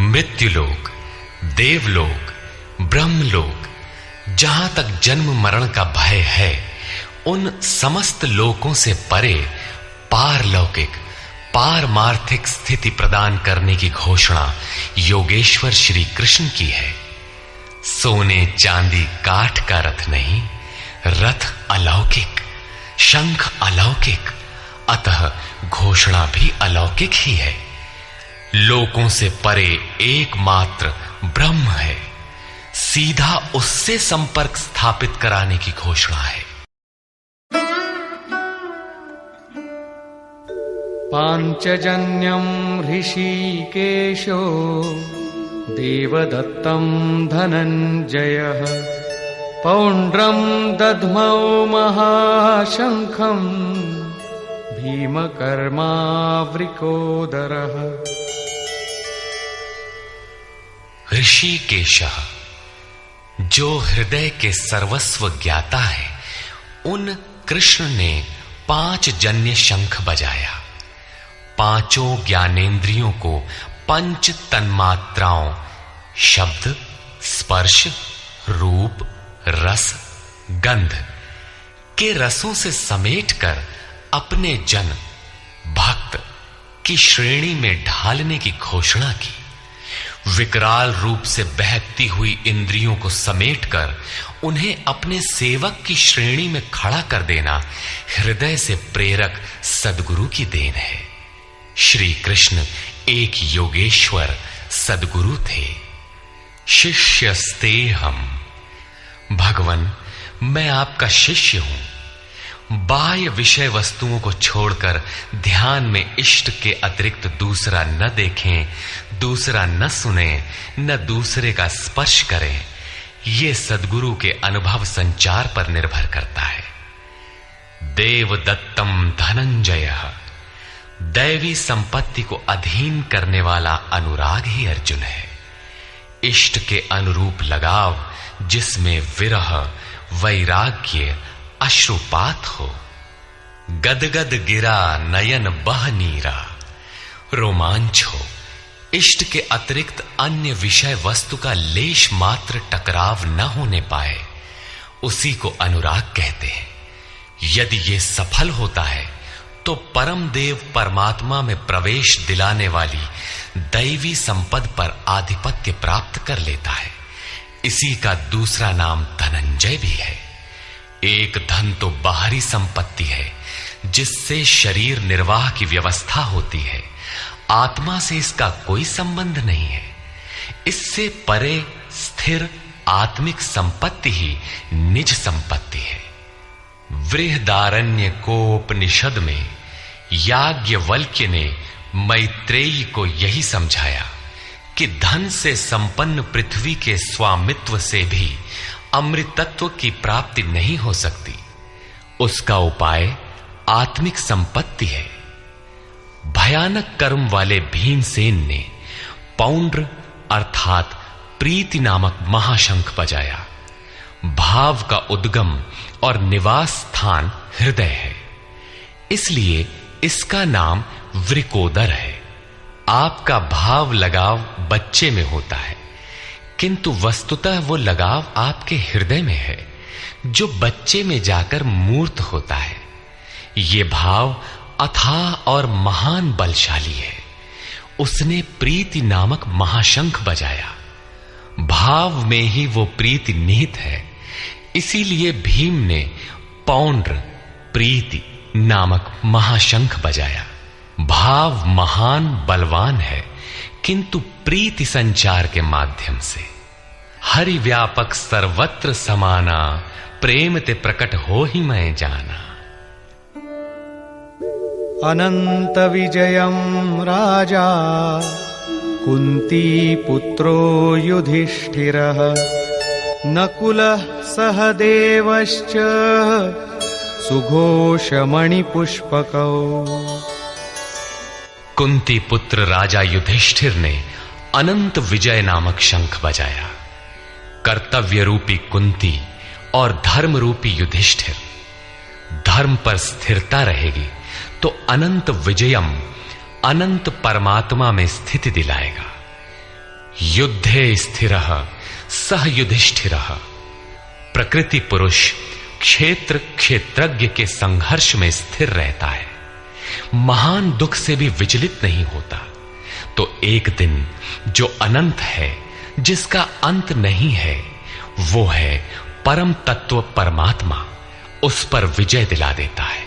मृत्युलोक, देवलोक, ब्रह्मलोक, जहां तक जन्म मरण का भय है, उन समस्त लोकों से परे पारलौकिक पारमार्थिक स्थिति प्रदान करने की घोषणा योगेश्वर श्री कृष्ण की है। सोने चांदी काठ का रथ नहीं, रथ अलौकिक, शंख अलौकिक, अतः घोषणा भी अलौकिक ही है। लोकों से परे एकमात्र ब्रह्म है, सीधा उससे संपर्क स्थापित कराने की घोषणा है। पांचजन्यं ऋषिकेशो देवदत्तं धनञ्जयः पौंड्रं दध्मौ महाशंखं भीमकर्मावृकोदरः। ऋषिकेशः, जो हृदय के सर्वस्व ज्ञाता है, उन कृष्ण ने 5 जन्य शंख बजाया। पांचों ज्ञानेंद्रियों को पंच तन्मात्राओं शब्द, स्पर्श, रूप, रस, गंध के रसों से समेटकर अपने जन भक्त की श्रेणी में ढालने की घोषणा की। विकराल रूप से बहकती हुई इंद्रियों को समेटकर उन्हें अपने सेवक की श्रेणी में खड़ा कर देना हृदय से प्रेरक सद्गुरु की देन है। श्री कृष्ण एक योगेश्वर सद्गुरु थे। शिष्यस्तेहम्, भगवन मैं आपका शिष्य हूं। बाह्य विषय वस्तुओं को छोड़कर ध्यान में इष्ट के अतिरिक्त दूसरा न देखें, दूसरा न सुने, न दूसरे का स्पर्श करें। ये सद्गुरु के अनुभव संचार पर निर्भर करता है। देवदत्तम धनंजय, दैवी संपत्ति को अधीन करने वाला अनुराग ही अर्जुन है। इष्ट के अनुरूप लगाव, जिसमें विरह, वैराग्य, अश्रुपात हो। गदगद गिरा नयन बह नीरा, रोमांच हो। इष्ट के अतिरिक्त अन्य विषय वस्तु का लेश मात्र टकराव न होने पाए, उसी को अनुराग कहते हैं। यदि ये सफल होता है तो परम देव परमात्मा में प्रवेश दिलाने वाली दैवी संपद पर आधिपत्य प्राप्त कर लेता है। इसी का दूसरा नाम धनंजय भी है। एक धन तो बाहरी संपत्ति है, जिससे शरीर निर्वाह की व्यवस्था होती है। आत्मा से इसका कोई संबंध नहीं है। इससे परे स्थिर आत्मिक संपत्ति ही निज संपत्ति है। बृहदारण्य कोपनिषद में याज्ञवल्क्य ने मैत्रेयी को यही समझाया कि धन से संपन्न पृथ्वी के स्वामित्व से भी अमृतत्व की प्राप्ति नहीं हो सकती। उसका उपाय आत्मिक संपत्ति है। भयानक कर्म वाले भीमसेन ने पौंड्र अर्थात प्रीति नामक महाशंख बजाया। भाव का उद्गम और निवास स्थान हृदय है, इसलिए इसका नाम वृकोदर है। आपका भाव लगाव बच्चे में होता है, किंतु वस्तुतः वो लगाव आपके हृदय में है, जो बच्चे में जाकर मूर्त होता है। ये भाव अथाह और महान बलशाली है। उसने प्रीति नामक महाशंख बजाया। भाव में ही वो प्रीति निहित है, इसीलिए भीम ने पौंड्र प्रीति नामक महाशंख बजाया। भाव महान बलवान है, किंतु प्रीति संचार के माध्यम से। हरि व्यापक सर्वत्र समाना, प्रेम ते प्रकट हो ही मैं जाना। अनंत विजयम राजा कुंती पुत्रो युधिष्ठिरः नकुलः सहदेवश्च सुघोषमणिपुष्पकौ। कुंती पुत्र राजा युधिष्ठिर ने अनंत विजय नामक शंख बजाया। कर्तव्य रूपी कुंती और धर्म रूपी युधिष्ठिर। धर्म पर स्थिरता रहेगी तो अनंत विजयम, अनंत परमात्मा में स्थिति दिलाएगा। युद्धे स्थिरः सह युधिष्ठिरः। प्रकृति पुरुष क्षेत्र क्षेत्रज्ञ के संघर्ष में स्थिर रहता है, महान दुख से भी विचलित नहीं होता। तो एक दिन जो अनंत है, जिसका अंत नहीं है, वो है परम तत्व परमात्मा, उस पर विजय दिला देता है।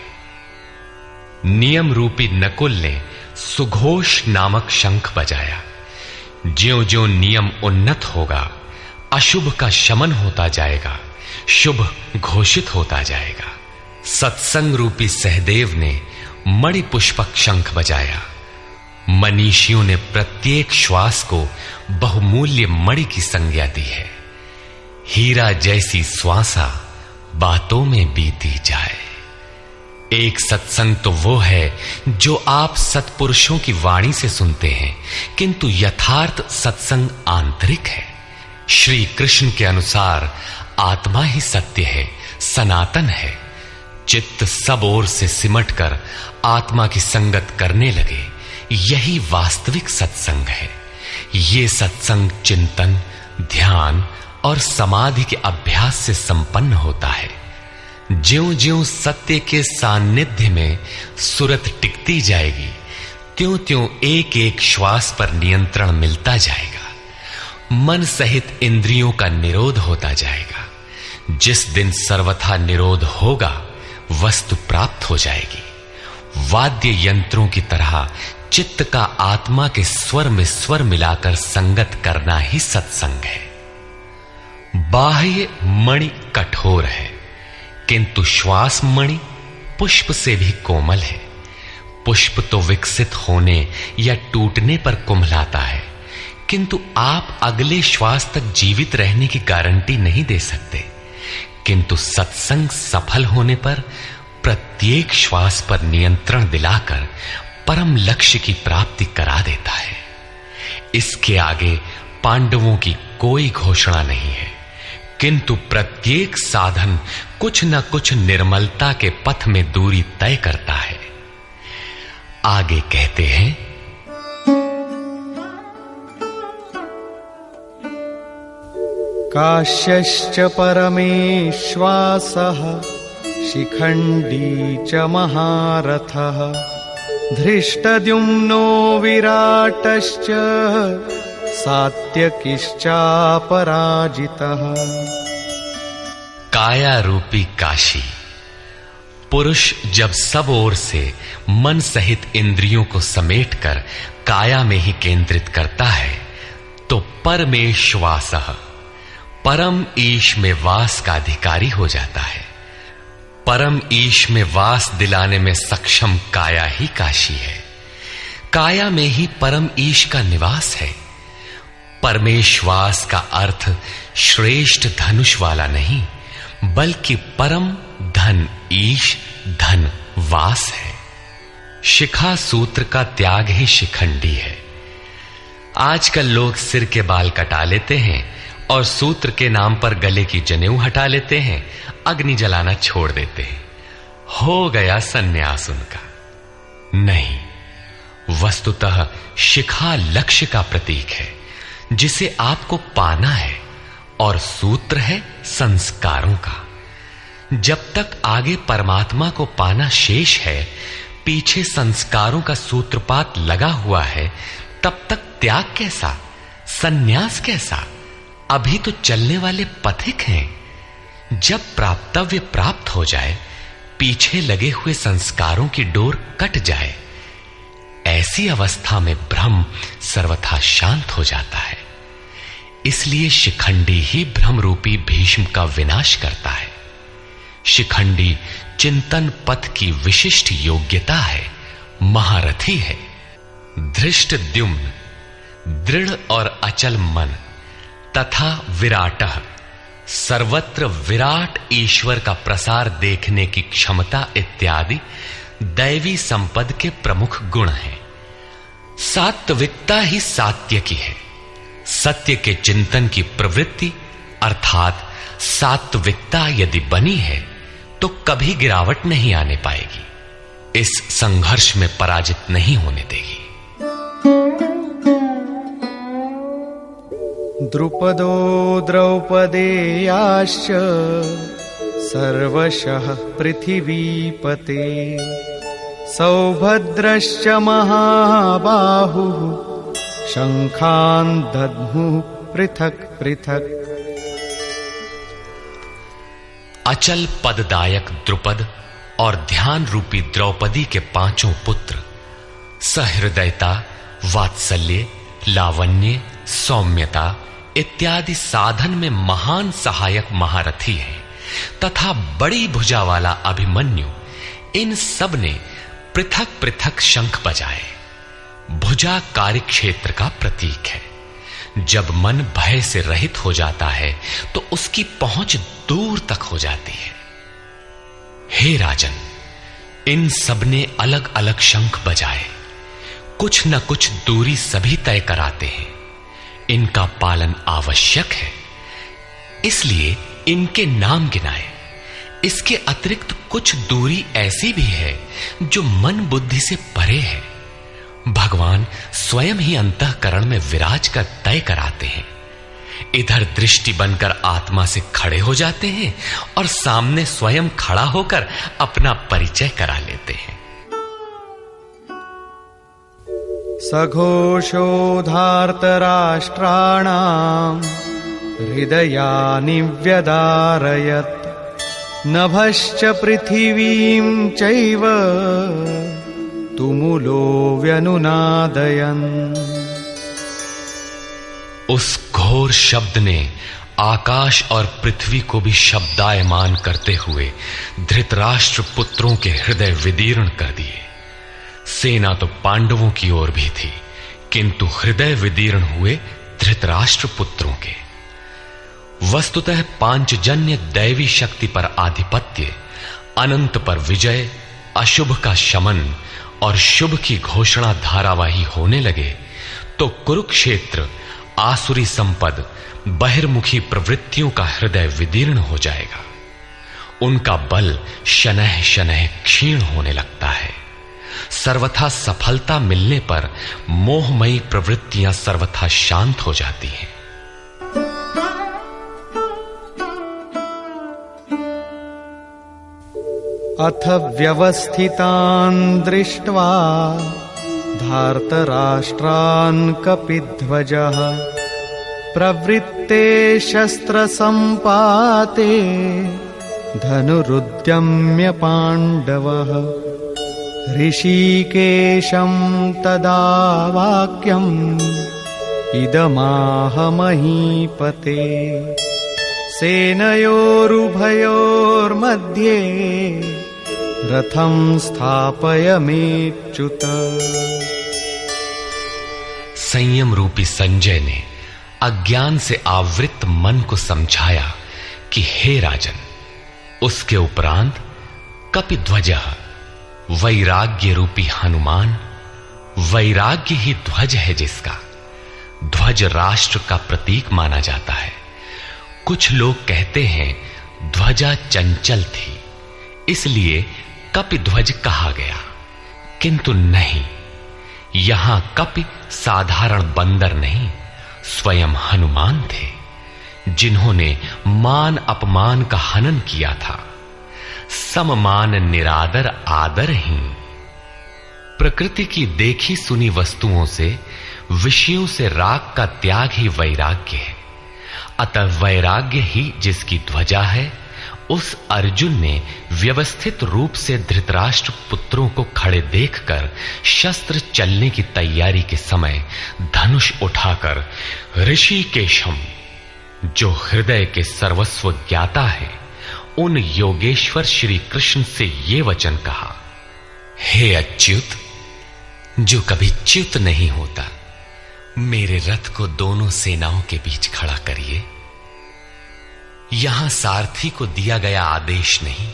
नियम रूपी नकुल ने सुघोष नामक शंख बजाया। ज्यों ज्यों नियम उन्नत होगा, अशुभ का शमन होता जाएगा, शुभ घोषित होता जाएगा। सत्संग रूपी सहदेव ने मणिपुष्पक शंख बजाया। मनीषियों ने प्रत्येक श्वास को बहुमूल्य मणि की संज्ञा दी है। हीरा जैसी श्वासा बातों में बीती जाए। एक सत्संग तो वो है जो आप सत्पुरुषों की वाणी से सुनते हैं, किंतु यथार्थ सत्संग आंतरिक है। श्री कृष्ण के अनुसार आत्मा ही सत्य है, सनातन है। चित्त सब ओर से सिमटकर आत्मा की संगत करने लगे, यही वास्तविक सत्संग है। ये सत्संग चिंतन, ध्यान और समाधि के अभ्यास से संपन्न होता है। ज्यों ज्यों सत्य के सान्निध्य में सुरत टिकती जाएगी, त्यों त्यों एक एक श्वास पर नियंत्रण मिलता जाएगा। मन सहित इंद्रियों का निरोध होता जाएगा। जिस दिन सर्वथा निरोध होगा, वस्तु प्राप्त हो जाएगी। वाद्य यंत्रों की तरह चित्त का आत्मा के स्वर में स्वर मिलाकर संगत करना ही सत्संग है। बाह्य मणि कठोर है, किंतु श्वास मणि पुष्प से भी कोमल है। पुष्प तो विकसित होने या टूटने पर कुम्हलाता है, किंतु आप अगले श्वास तक जीवित रहने की गारंटी नहीं दे सकते। किंतु सत्संग सफल होने पर प्रत्येक श्वास पर नियंत्रण दिलाकर परम लक्ष्य की प्राप्ति करा देता है। इसके आगे पांडवों की कोई घोषणा नहीं है, किंतु प्रत्येक साधन कुछ न कुछ निर्मलता के पथ में दूरी तय करता है। आगे कहते हैं, काश्यश्च परमेश्वासः शिखण्डी च महारथः धृष्टद्युम्नो विराटश्च सात्यकिश्चापराजितः। काया रूपी काशी। पुरुष जब सब ओर से मन सहित इंद्रियों को समेटकर काया में ही केंद्रित करता है, तो परमेश्वासः, परम ईश में वास का अधिकारी हो जाता है। परम ईश में वास दिलाने में सक्षम काया ही काशी है। काया में ही परम ईश का निवास है। परमेश्वास का अर्थ श्रेष्ठ धनुष वाला नहीं, बल्कि परम धन ईश धन वास है। शिखा सूत्र का त्याग ही शिखंडी है। आजकल लोग सिर के बाल कटा लेते हैं और सूत्र के नाम पर गले की जनेऊ हटा लेते हैं, अग्नि जलाना छोड़ देते हैं। हो गया सन्यास उनका। नहीं, वस्तुतः शिखा लक्ष्य का प्रतीक है जिसे आपको पाना है, और सूत्र है संस्कारों का। जब तक आगे परमात्मा को पाना शेष है, पीछे संस्कारों का सूत्रपात लगा हुआ है, तब तक त्याग कैसा, सन्यास कैसा? अभी तो चलने वाले पथिक हैं। जब प्राप्तव्य प्राप्त हो जाए, पीछे लगे हुए संस्कारों की डोर कट जाए, ऐसी अवस्था में ब्रह्म सर्वथा शांत हो जाता है। इसलिए शिखंडी ही ब्रह्म रूपी भीष्म का विनाश करता है। शिखंडी चिंतन पथ की विशिष्ट योग्यता है, महारथी है। धृष्टद्युम्न दृढ़ और अचल मन तथा विराटः सर्वत्र विराट ईश्वर का प्रसार देखने की क्षमता इत्यादि दैवी संपद के प्रमुख गुण हैं। सात्विकता ही सात्य की है। सत्य के चिंतन की प्रवृत्ति अर्थात सात्विकता यदि बनी है तो कभी गिरावट नहीं आने पाएगी, इस संघर्ष में पराजित नहीं होने देगी। द्रुपदो द्रौपदेयाश्च सर्वशः पृथिवीपते सौभद्रश्च महाबाहुः शंखान् दद्मुः पृथक् पृथक्। अचल पददायक द्रुपद और ध्यान रूपी द्रौपदी के पांचों पुत्र सहृदयता, वात्सल्य, लावण्य, सौम्यता इत्यादि साधन में महान सहायक महारथी हैं तथा बड़ी भुजा वाला अभिमन्यु, इन सब ने पृथक पृथक शंख बजाए। भुजा कार्यक्षेत्र का प्रतीक है। जब मन भय से रहित हो जाता है तो उसकी पहुंच दूर तक हो जाती है। हे राजन, इन सब ने अलग अलग शंख बजाए, कुछ न कुछ दूरी सभी तय कराते हैं। इनका पालन आवश्यक है, इसलिए इनके नाम गिनाए। इसके अतिरिक्त कुछ दूरी ऐसी भी है जो मन बुद्धि से परे है। भगवान स्वयं ही अंतःकरण में विराज कर तय कराते हैं। इधर दृष्टि बनकर आत्मा से खड़े हो जाते हैं और सामने स्वयं खड़ा होकर अपना परिचय करा लेते हैं। सघोषोधार्तराष्ट्राणाम् हृदयानि व्यदारयत् नभश्च पृथिवीं चैव तुमुलो व्यनुनादयन्। उस घोर शब्द ने आकाश और पृथ्वी को भी शब्दायमान करते हुए धृतराष्ट्र पुत्रों के हृदय विदीर्ण कर दिए। सेना तो पांडवों की ओर भी थी, किंतु हृदय विदीर्ण हुए धृतराष्ट्र पुत्रों के। वस्तुतः पांचजन्य दैवी शक्ति पर आधिपत्य, अनंत पर विजय, अशुभ का शमन और शुभ की घोषणा धारावाही होने लगे तो कुरुक्षेत्र आसुरी संपद, बहिर्मुखी प्रवृत्तियों का हृदय विदीर्ण हो जाएगा। उनका बल शनैः शनैः क्षीण होने लगता है। सर्वथा सफलता मिलने पर मोहमयी प्रवृत्तियां सर्वथा शांत हो जाती हैं। अथ व्यवस्थितान् दृष्ट्वा धार्तराष्ट्रान् कपिध्वजः प्रवृत्ते शस्त्रसम्पाते धनुरुद्यम्य पाण्डवः ऋषिकेशं तदा वाक्यम् इदमाह महीपते सेनयोरुभयोर्मध्ये रथं स्थापयमेच्युत। संयम रूपी संजय ने अज्ञान से आवृत मन को समझाया कि हे राजन, उसके उपरांत कपिध्वजः वैराग्य रूपी हनुमान, वैराग्य ही ध्वज है जिसका। ध्वज राष्ट्र का प्रतीक माना जाता है कुछ लोग कहते हैं ध्वजा चंचल थी, इसलिए कपिध्वज कहा गया, किंतु नहीं, यहां कपि साधारण बंदर नहीं, स्वयं हनुमान थे, जिन्होंने मान अपमान का हनन किया था। सममान निरादर आदरहीन। प्रकृति की देखी सुनी वस्तुओं से, विषयों से राग का त्याग ही वैराग्य है। अतः वैराग्य ही जिसकी ध्वजा है, उस अर्जुन ने व्यवस्थित रूप से धृतराष्ट्र पुत्रों को खड़े देखकर शस्त्र चलने की तैयारी के समय धनुष उठाकर ऋषिकेशम, जो हृदय के सर्वस्व ज्ञाता है, उन योगेश्वर श्री कृष्ण से ये वचन कहा, हे अच्युत, जो कभी च्युत नहीं होता, मेरे रथ को दोनों सेनाओं के बीच खड़ा करिए। यहां सारथी को दिया गया आदेश नहीं,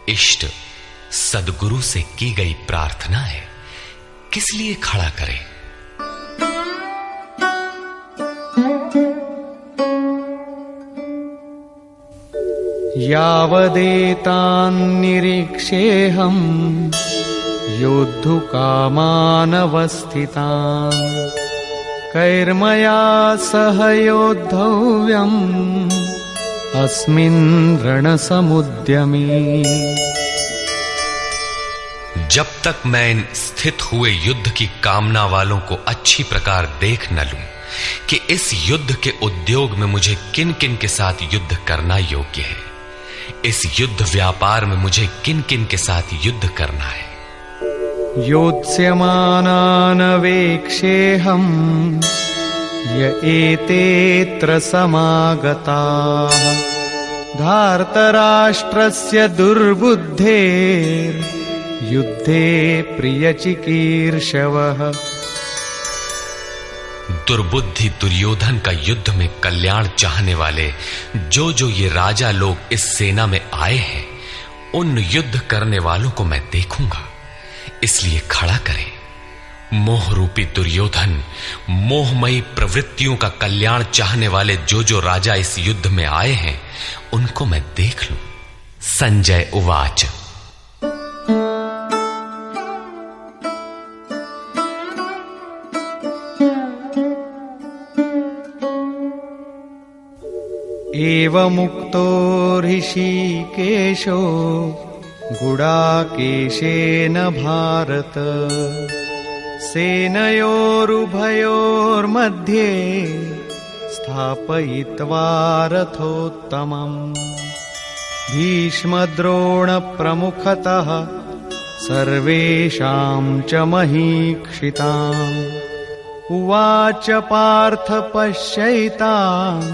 इष्ट सदगुरु से की गई प्रार्थना है, किस लिए खड़ा करें? यावदेतान् निरीक्षेऽहम् योद्धुकामानवस्थितान् कैर्मया सह योद्धव्यम् अस्मिन् रणसमुद्यमे। जब तक मैं इन स्थित हुए युद्ध की कामना वालों को अच्छी प्रकार देख न लूं कि इस युद्ध के उद्योग में मुझे किन किन के साथ युद्ध करना योग्य है, इस युद्ध व्यापार में मुझे किन किन के साथ युद्ध करना है। योत्स्यमानानवेक्षेऽहम् य एतेऽत्र समागताः धार्तराष्ट्रस्य दुर्बुद्धेर्युद्धे प्रियचिकीर्षवः। दुर्बुद्धि दुर्योधन का युद्ध में कल्याण चाहने वाले जो जो ये राजा लोग इस सेना में आए हैं, उन युद्ध करने वालों को मैं देखूंगा, इसलिए खड़ा करें। मोह रूपी दुर्योधन, मोहमयी प्रवृत्तियों का कल्याण चाहने वाले जो जो राजा इस युद्ध में आए हैं, उनको मैं देख लूं। संजय उवाच। एवमुक्तो ऋषिकेशो गुडाकेशेन भारत सेनयोरुभयोर्मध्ये स्थापयित्वा रथोत्तमम् भीष्मद्रोणप्रमुखतः सर्वेषां च महीक्षिताम् उवाच पार्थ पश्यैतान्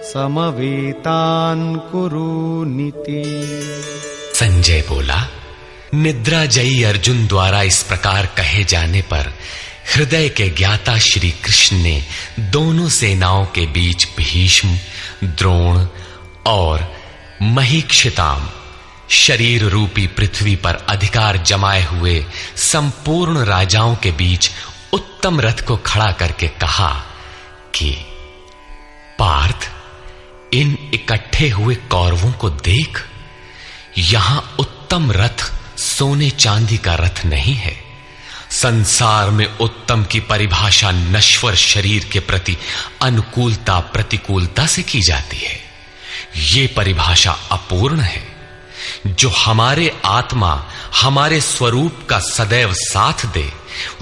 समवेतान् कुरुनीति। संजय बोला, निद्राजयी अर्जुन द्वारा इस प्रकार कहे जाने पर हृदय के ज्ञाता श्री कृष्ण ने दोनों सेनाओं के बीच भीष्म, द्रोण और महीक्षिताम, शरीर रूपी पृथ्वी पर अधिकार जमाए हुए संपूर्ण राजाओं के बीच उत्तम रथ को खड़ा करके कहा कि पार्थ, इन इकट्ठे हुए कौरवों को देख, यहां उत्तम रथ सोने चांदी का रथ नहीं है। संसार में उत्तम की परिभाषा नश्वर शरीर के प्रति अनुकूलता प्रतिकूलता से की जाती है। ये परिभाषा अपूर्ण है। जो हमारे आत्मा, हमारे स्वरूप का सदैव साथ दे,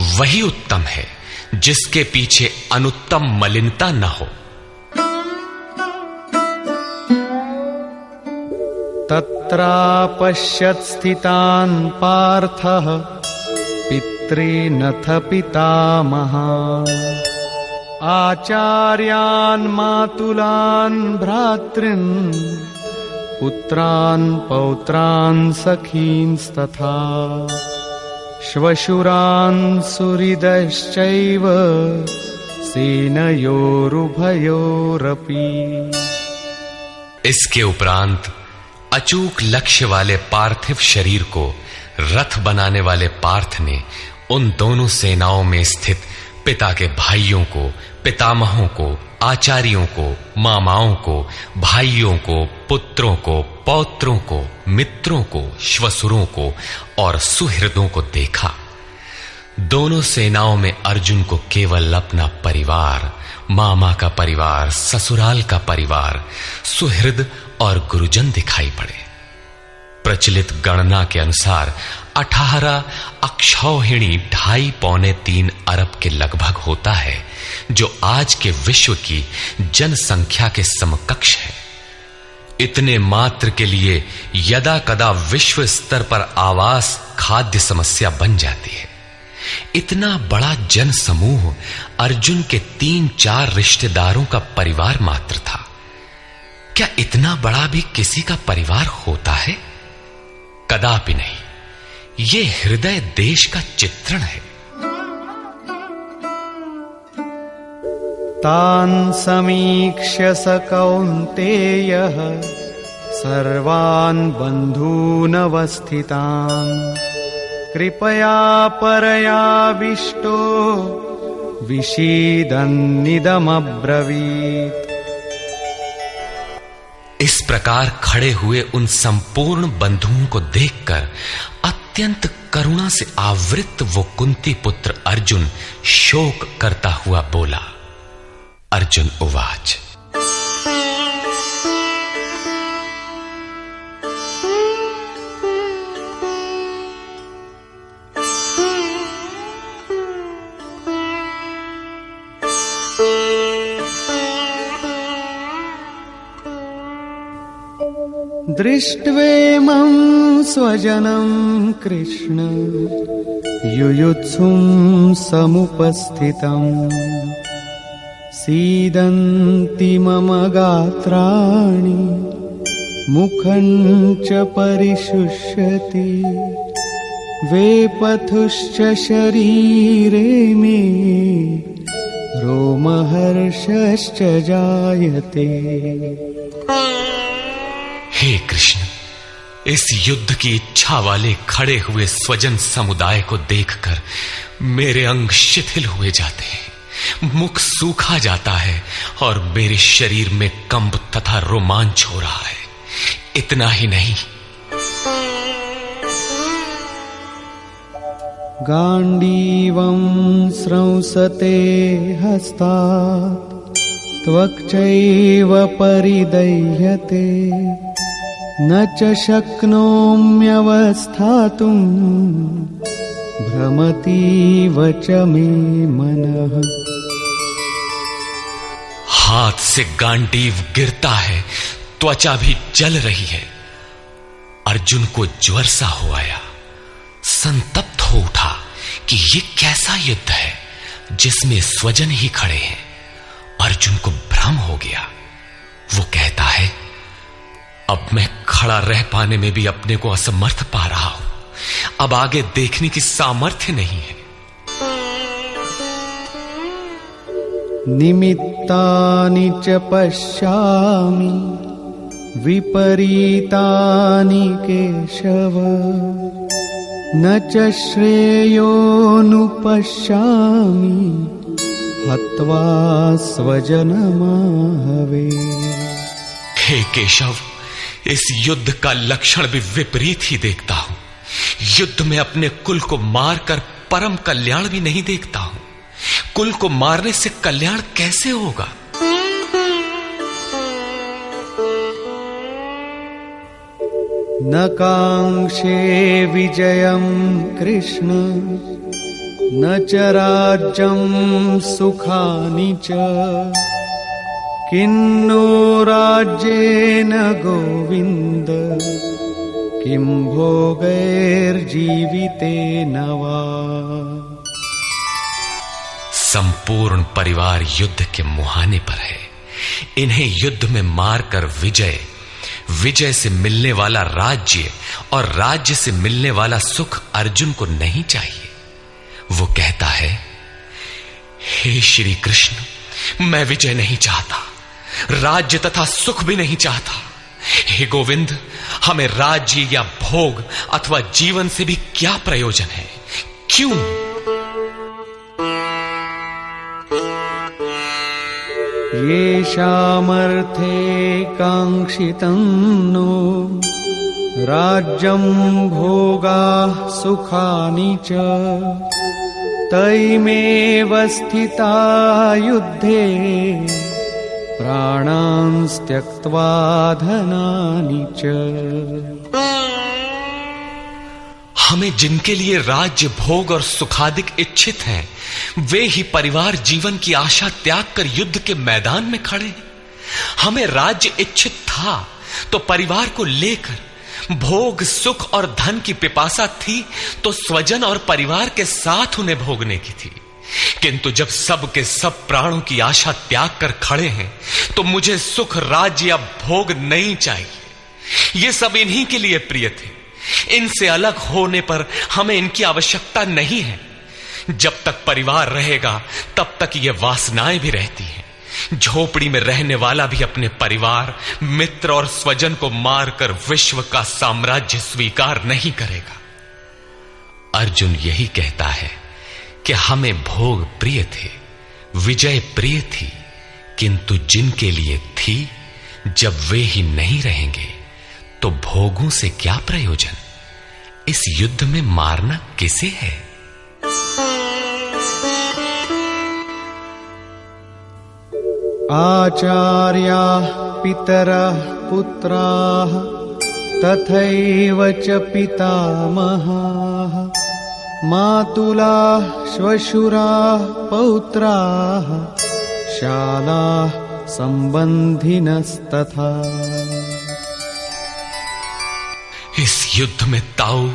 वही उत्तम है, जिसके पीछे अनुत्तम मलिनता न हो। तत्रापश्यत् स्थितान् पार्थः पितॄनथ पितामहान् आचार्यान् मातुलान् भ्रातॄन् पुत्रान् पौत्रान् सखींस्तथा श्वशुरान् सुहृदश्चैव सेनयोरुभयोरपि। इसके उपरांत अचूक लक्ष्य वाले पार्थिव शरीर को रथ बनाने वाले पार्थ ने उन दोनों सेनाओं में स्थित पिता के भाइयों को, पितामहों को, आचार्यों को, मामाओं को, भाइयों को, पुत्रों को, पौत्रों को, मित्रों को, श्वसुरों को और सुहृदों को देखा। दोनों सेनाओं में अर्जुन को केवल अपना परिवार, मामा का परिवार, ससुराल का परिवार, सुहृद और गुरुजन दिखाई पड़े। प्रचलित गणना के अनुसार 18 अक्षौहिणी 2.5-3 अरब के लगभग होता है, जो आज के विश्व की जनसंख्या के समकक्ष है। इतने मात्र के लिए यदा कदा विश्व स्तर पर आवास, खाद्य समस्या बन जाती है। इतना बड़ा जन समूह अर्जुन के 3-4 रिश्तेदारों का परिवार मात्र था। क्या इतना बड़ा भी किसी का परिवार होता है? कदापि नहीं। ये हृदय देश का चित्रण है। तान् समीक्ष्य स कौन्तेयः सर्वान् बन्धूनवस्थितान् कृपया परयाविष्टो विषीदन्निदमब्रवीत्। इस प्रकार खड़े हुए उन संपूर्ण बंधुओं को देखकर अत्यंत करुणा से आवृत वो कुंती पुत्र अर्जुन शोक करता हुआ बोला। अर्जुन उवाच, दृष्ट्वेमं स्वजनं कृष्ण युयुत्सुं समुपस्थितम् सीदन्ति मम गात्राणि मुखं च परिशुष्यति वेपथुश्च शरीरे मे रोमहर्षश्च जायते। हे कृष्ण, इस युद्ध की इच्छा वाले खड़े हुए स्वजन समुदाय को देखकर मेरे अंग शिथिल हुए जाते हैं, मुख सूखा जाता है और मेरे शरीर में कंप तथा रोमांच हो रहा है। इतना ही नहीं, गांडीवं स्रंसते हस्तात् त्वक्चैव परिदह्यते न च शक्नोम्यवस्थातुं भ्रमतीव च मे मनः। हाथ से गांडीव गिरता है, त्वचा भी जल रही है। अर्जुन को ज्वर सा हो आया, संतप्त हो उठा कि ये कैसा युद्ध है जिसमें स्वजन ही खड़े हैं। अर्जुन को भ्रम हो गया। वो कहता है, अब मैं खड़ा रह पाने में भी अपने को असमर्थ पा रहा हूं। अब आगे देखने की सामर्थ्य नहीं है। निमित्तानि च पश्यामि विपरीतानि केशव न च श्रेयोनुपश्यामि हत्वा स्वजनमाहवे। हे केशव, इस युद्ध का लक्षण भी विपरीत ही देखता हूं। युद्ध में अपने कुल को मारकर परम कल्याण भी नहीं देखता हूं। कुल को मारने से कल्याण कैसे होगा? न कांक्षे विजयं कृष्ण न च राज्यं सुखानि च किन्नो राज्येन गोविन्द किं भोगैर्जीवितेन वा। संपूर्ण परिवार युद्ध के मुहाने पर है। इन्हें युद्ध में मारकर विजय से मिलने वाला राज्य और राज्य से मिलने वाला सुख अर्जुन को नहीं चाहिए। वो कहता है, हे श्री कृष्ण, मैं विजय नहीं चाहता, राज्य तथा सुख भी नहीं चाहता। हे गोविंद, हमें राज्य या भोग अथवा जीवन से भी क्या प्रयोजन है? क्यों? येषामर्थे काङ्क्षितं नो राज्यं भोगाः सुखानि च तैमेव स्थिता युद्धे प्राणांस् त्यक्त्वा धनानि च। हमें जिनके लिए राज्य भोग और सुखादिक इच्छित हैं, वे ही परिवार जीवन की आशा त्याग कर युद्ध के मैदान में खड़े हैं। हमें राज्य इच्छित था तो परिवार को लेकर भोग सुख और धन की पिपासा थी तो स्वजन और परिवार के साथ उन्हें भोगने की थी। किंतु जब सब के सब प्राणों की आशा त्याग कर खड़े हैं तो मुझे सुख राज्य या भोग नहीं चाहिए। ये सब इन्हीं के लिए प्रिय थे। इनसे अलग होने पर हमें इनकी आवश्यकता नहीं है। जब तक परिवार रहेगा तब तक ये वासनाएं भी रहती हैं। झोपड़ी में रहने वाला भी अपने परिवार मित्र और स्वजन को मारकर विश्व का साम्राज्य स्वीकार नहीं करेगा। अर्जुन यही कहता है कि हमें भोग प्रिय थे, विजय प्रिय थी, किंतु जिनके लिए थी जब वे ही नहीं रहेंगे तो भोगों से क्या प्रयोजन। इस युद्ध में मारना किसे है। आचार्याः पितरः पुत्राः तथैव च पितामहाः मातुलाः श्वशुराः पौत्राः शालाः सम्बन्धिनस्तथा। इस युद्ध में ताऊ,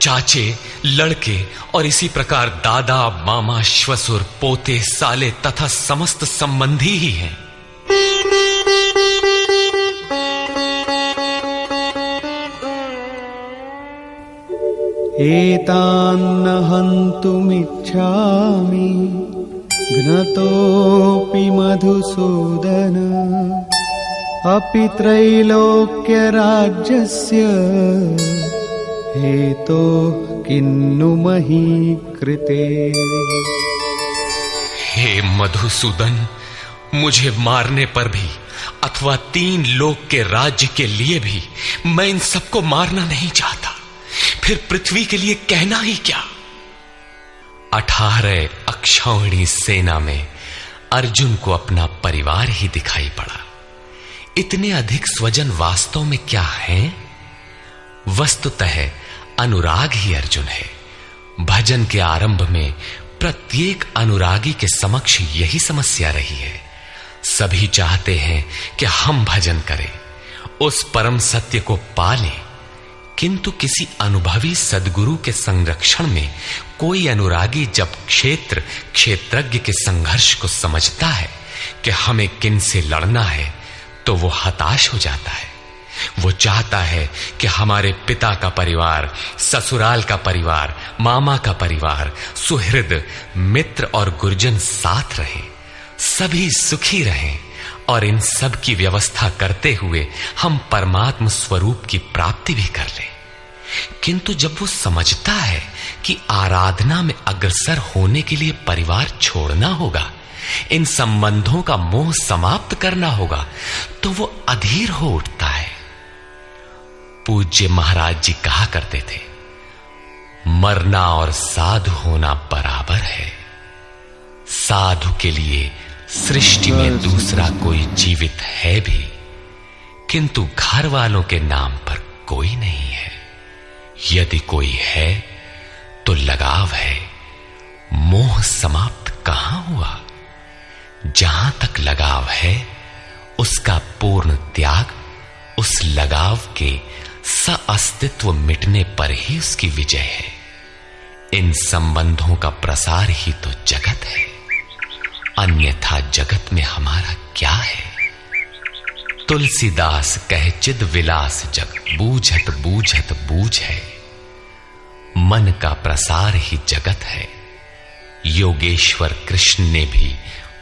चाचे, लड़के और इसी प्रकार दादा, मामा, श्वसुर, पोते, साले तथा समस्त संबंधी ही हैं। एतान्न हन्तुमिच्छामि घ्नतोऽपि मधुसूदन अपि त्रैलोक्यराज्यस्य हेतो किन्नु मही कृते। हे मधुसूदन, मुझे मारने पर भी अथवा 3 लोक के राज्य के लिए भी मैं इन सबको मारना नहीं चाहता। फिर पृथ्वी के लिए कहना ही क्या। 18 अक्षौहिणी सेना में अर्जुन को अपना परिवार ही दिखाई पड़ा। इतने अधिक स्वजन वास्तव में क्या हैं? वस्तुतः अनुराग ही अर्जुन है। भजन के आरंभ में प्रत्येक अनुरागी के समक्ष यही समस्या रही है। सभी चाहते हैं कि हम भजन करें, उस परम सत्य को पालें, किंतु किसी अनुभवी सद्गुरु के संरक्षण में कोई अनुरागी जब क्षेत्रज्ञ के संघर्ष को समझता है कि हमें किन से लड़ना है तो वो हताश हो जाता है। वो चाहता है कि हमारे पिता का परिवार, ससुराल का परिवार, मामा का परिवार, सुहृद, मित्र और गुरजन साथ रहें, सभी सुखी रहें और इन सब की व्यवस्था करते हुए हम परमात्म स्वरूप की प्राप्ति भी कर लें। किंतु जब वो समझता है कि आराधना में अग्रसर होने के लिए परिवार छोड़ना होगा, इन संबंधों का मोह समाप्त करना होगा, तो वो अधीर हो उठता है। पूज्य महाराज जी कहा करते थे, मरना और साधु होना बराबर है। साधु के लिए सृष्टि में दूसरा कोई जीवित है भी, किंतु घर वालों के नाम पर कोई नहीं है। यदि कोई है तो लगाव है, मोह समाप्त कहां हुआ। जहां तक लगाव है उसका पूर्ण त्याग, उस लगाव के अस्तित्व मिटने पर ही उसकी विजय है। इन संबंधों का प्रसार ही तो जगत है, अन्यथा जगत में हमारा क्या है। तुलसीदास कहे चिद विलास जग, बूझत बूझत बूझ है। मन का प्रसार ही जगत है। योगेश्वर कृष्ण ने भी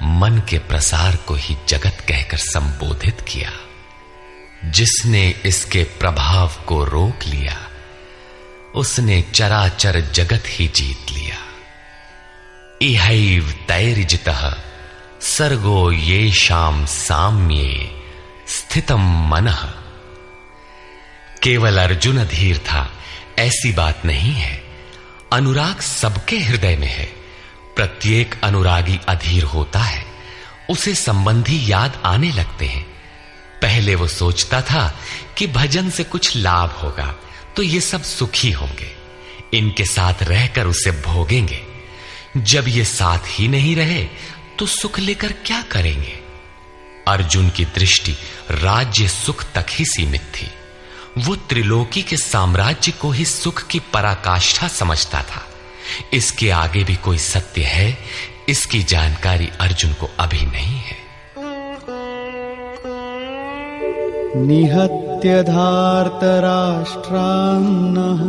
मन के प्रसार को ही जगत कहकर संबोधित किया। जिसने इसके प्रभाव को रोक लिया उसने चराचर जगत ही जीत लिया। इहैव तैर्जितः सर्गो येषां साम्ये स्थितम मनः। केवल अर्जुन अधीर था ऐसी बात नहीं है। अनुराग सबके हृदय में है। प्रत्येक अनुरागी अधीर होता है, उसे संबंधी याद आने लगते हैं। पहले वो सोचता था कि भजन से कुछ लाभ होगा तो ये सब सुखी होंगे, इनके साथ रहकर उसे भोगेंगे। जब ये साथ ही नहीं रहे तो सुख लेकर क्या करेंगे। अर्जुन की दृष्टि राज्य सुख तक ही सीमित थी। वो त्रिलोकी के साम्राज्य को ही सुख की पराकाष्ठा समझता था। इसके आगे भी कोई सत्य है, इसकी जानकारी अर्जुन को अभी नहीं है। निहत्य धार्तराष्ट्रान्नः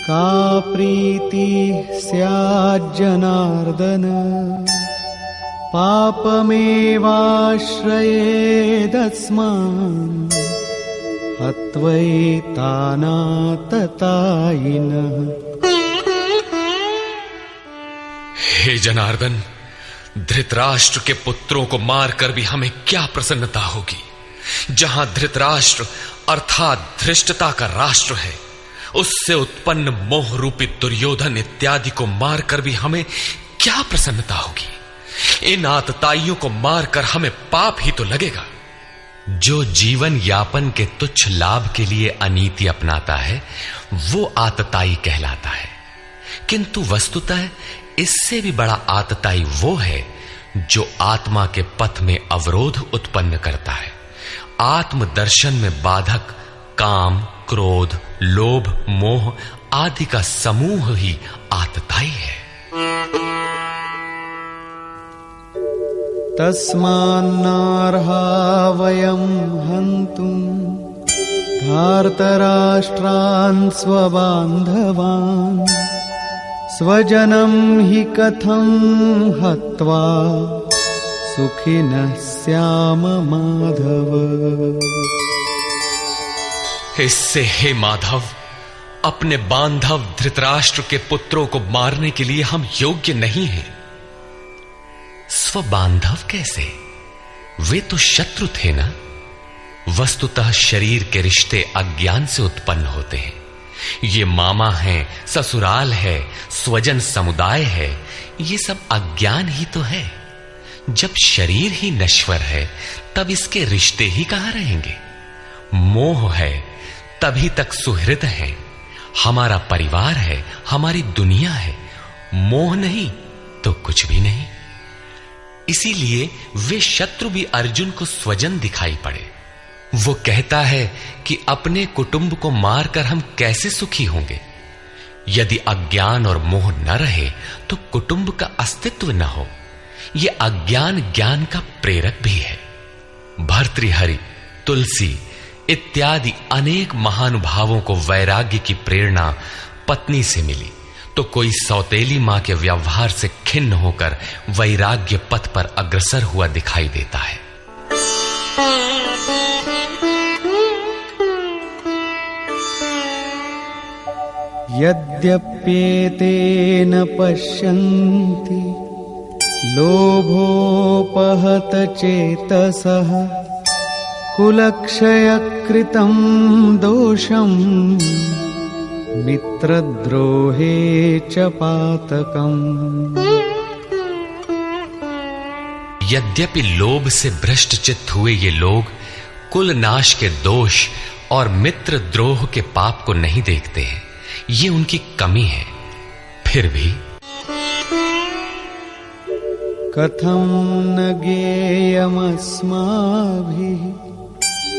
का प्रीति स्याज्जनार्दन पापमेवाश्रयेदस्मान् हत्वैतानाततायिनः। हे जनार्दन, धृतराष्ट्र के पुत्रों को मारकर भी हमें क्या प्रसन्नता होगी। जहां धृतराष्ट्र अर्थात धृष्टता का राष्ट्र है, उससे उत्पन्न मोह रूपी दुर्योधन इत्यादि को मारकर भी हमें क्या प्रसन्नता होगी। इन आतताइयों को मारकर हमें पाप ही तो लगेगा। जो जीवन यापन के तुच्छ लाभ के लिए अनीति अपनाता है वो आतताई कहलाता है, किंतु वस्तुतः इससे भी बड़ा आतताई वो है जो आत्मा के पथ में अवरोध उत्पन्न करता है। आत्मदर्शन में बाधक काम, क्रोध, लोभ, मोह आदि का समूह ही आतताई है। तस्मान्नार्हा वयं हन्तुं धार्तराष्ट्रान् स्वबान्धवान् स्वजनं हि कथं हत्वा सुखिनः स्याम माधव। इससे हे माधव, अपने बांधव धृतराष्ट्र के पुत्रों को मारने के लिए हम योग्य नहीं हैं। स्वबांधव कैसे? वे तो शत्रु थे ना। वस्तुतः शरीर के रिश्ते अज्ञान से उत्पन्न होते हैं। ये मामा है, ससुराल है, स्वजन समुदाय है, ये सब अज्ञान ही तो है। जब शरीर ही नश्वर है तब इसके रिश्ते ही कहां रहेंगे। मोह है तभी तक सुहृद है, हमारा परिवार है, हमारी दुनिया है। मोह नहीं तो कुछ भी नहीं। इसीलिए वे शत्रु भी अर्जुन को स्वजन दिखाई पड़े। वो कहता है कि अपने कुटुंब को मारकर हम कैसे सुखी होंगे। यदि अज्ञान और मोह न रहे तो कुटुंब का अस्तित्व न हो। यह अज्ञान ज्ञान का प्रेरक भी है। भर्तृहरि, तुलसी इत्यादि अनेक महानुभावों को वैराग्य की प्रेरणा पत्नी से मिली, तो कोई सौतेली मां के व्यवहार से खिन्न होकर वैराग्य पथ पर अग्रसर हुआ दिखाई देता है। यद्यप्येतेन पश्यन्ति लोभोपहत चेतसः कुलक्षयकृतं दोषं मित्रद्रोहे च पातकम्। यद्यपि लोभ से भ्रष्ट चित्त हुए ये लोग कुल नाश के दोष और मित्र द्रोह के पाप को नहीं देखते हैं, ये उनकी कमी है। फिर भी कथं न ज्ञेयमस्माभिः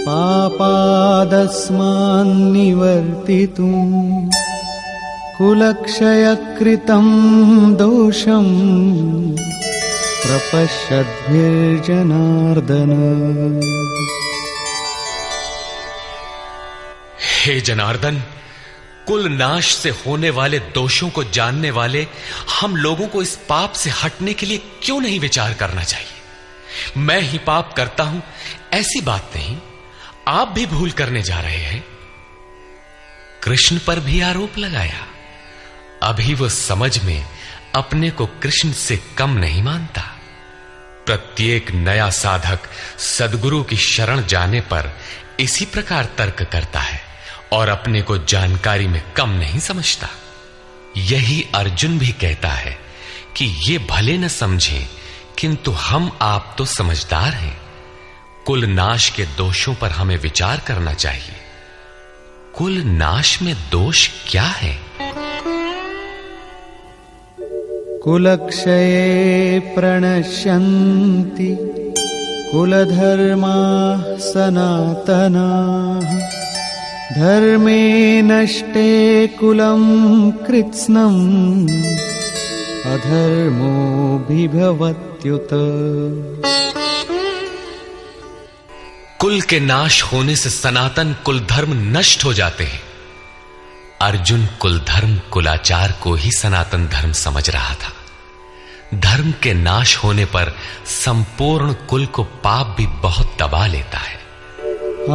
पापादस्मान्निवर्तितुं कुलक्षयकृतं दोषं प्रपश्यद्भिर्जनार्दन। हे जनार्दन, कुल नाश से होने वाले दोषों को जानने वाले हम लोगों को इस पाप से हटने के लिए क्यों नहीं विचार करना चाहिए। मैं ही पाप करता हूं ऐसी बात नहीं, आप भी भूल करने जा रहे हैं। कृष्ण पर भी आरोप लगाया। अभी वो समझ में अपने को कृष्ण से कम नहीं मानता। प्रत्येक नया साधक सद्गुरु की शरण जाने पर इसी प्रकार तर्क करता है और अपने को जानकारी में कम नहीं समझता। यही अर्जुन भी कहता है कि ये भले न समझें, किंतु हम आप तो समझदार हैं। कुल नाश के दोषों पर हमें विचार करना चाहिए। कुल नाश में दोष क्या है? कुलक्षये प्रणश्यन्ति कुलधर्माः सनातनाः धर्मे नष्टे कुलं कृत्स्नम् अधर्मोऽभिभवत्युत। कुल के नाश होने से सनातन कुल धर्म नष्ट हो जाते हैं। अर्जुन कुल धर्म कुलाचार को ही सनातन धर्म समझ रहा था। धर्म के नाश होने पर संपूर्ण कुल को पाप भी बहुत दबा लेता है।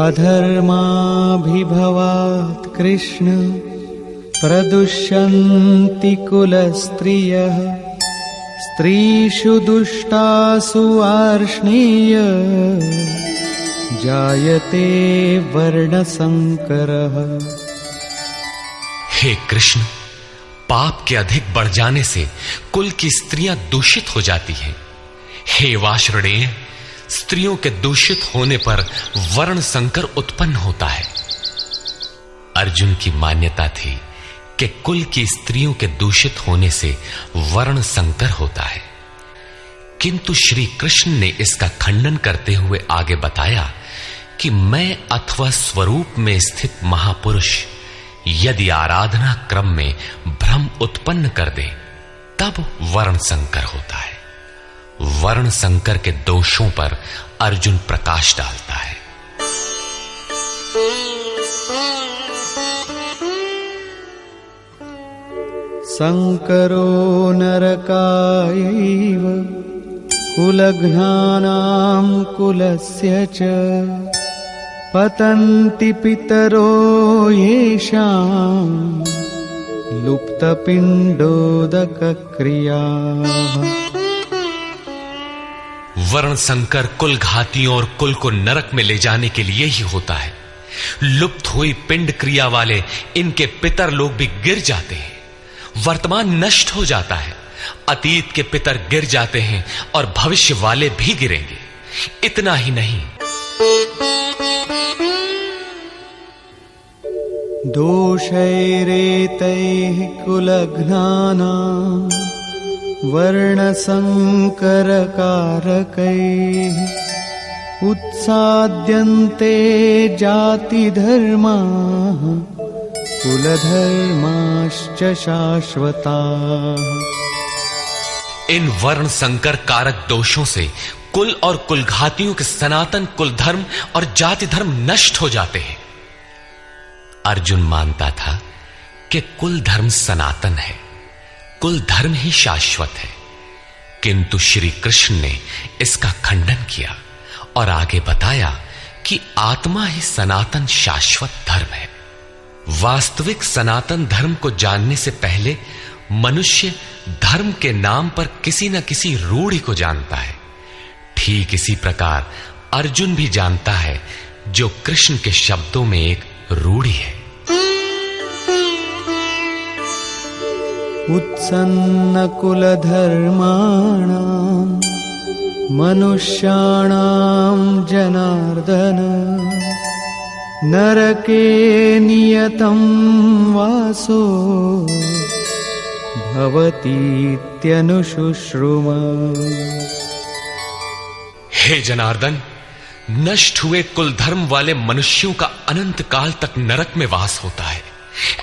अधर्माभिभवात् कृष्ण प्रदुष्यन्ति कुलस्त्रियः स्त्रीषु दुष्टासु वार्ष्णेय जायते वर्णसंकरः। हे कृष्ण, पाप के अधिक बढ़ जाने से कुल की स्त्रियां दूषित हो जाती हैं। हे वार्ष्णेय, स्त्रियों के दूषित होने पर वर्ण संकर उत्पन्न होता है। अर्जुन की मान्यता थी कि कुल की स्त्रियों के दूषित होने से वर्ण संकर होता है, किंतु श्री कृष्ण ने इसका खंडन करते हुए आगे बताया कि मैं अथवा स्वरूप में स्थित महापुरुष यदि आराधना क्रम में भ्रम उत्पन्न कर दे तब वर्ण संकर होता है। वर्ण संकर के दोषों पर अर्जुन प्रकाश डालता है। संकरो नरकायैव कुलघ्नानां कुलस्य च पतन्ति पितरो येषां लुप्तपिण्डोदकक्रियाः। वर्ण संकर कुल घातियों और कुल को नरक में ले जाने के लिए ही होता है। लुप्त हुई पिंड क्रिया वाले इनके पितर लोग भी गिर जाते हैं। वर्तमान नष्ट हो जाता है, अतीत के पितर गिर जाते हैं और भविष्य वाले भी गिरेंगे। इतना ही नहीं, दोषैरेतैः कुलघ्नानां वर्णसंकरकारकैः उत्साद्यन्ते जातिधर्माः कुलधर्माश्च शाश्वताः। इन वर्ण संकर कारक दोषों से कुल और कुलघातियों के सनातन कुल धर्म और जाति धर्म नष्ट हो जाते हैं। अर्जुन मानता था कि कुल धर्म सनातन है, कुल धर्म ही शाश्वत है, किंतु श्री कृष्ण ने इसका खंडन किया और आगे बताया कि आत्मा ही सनातन शाश्वत धर्म है। वास्तविक सनातन धर्म को जानने से पहले मनुष्य धर्म के नाम पर किसी न किसी रूढ़ि को जानता है। ठीक इसी प्रकार अर्जुन भी जानता है जो कृष्ण के शब्दों में एक रूढ़ि है। उत्सन्न कुलधर्माणां मनुष्याणां जनार्दन नरके नियतं वासो भवतीत्यनुशुश्रुम। हे जनार्दन, नष्ट हुए कुल धर्म वाले मनुष्यों का अनंत काल तक नरक में वास होता है,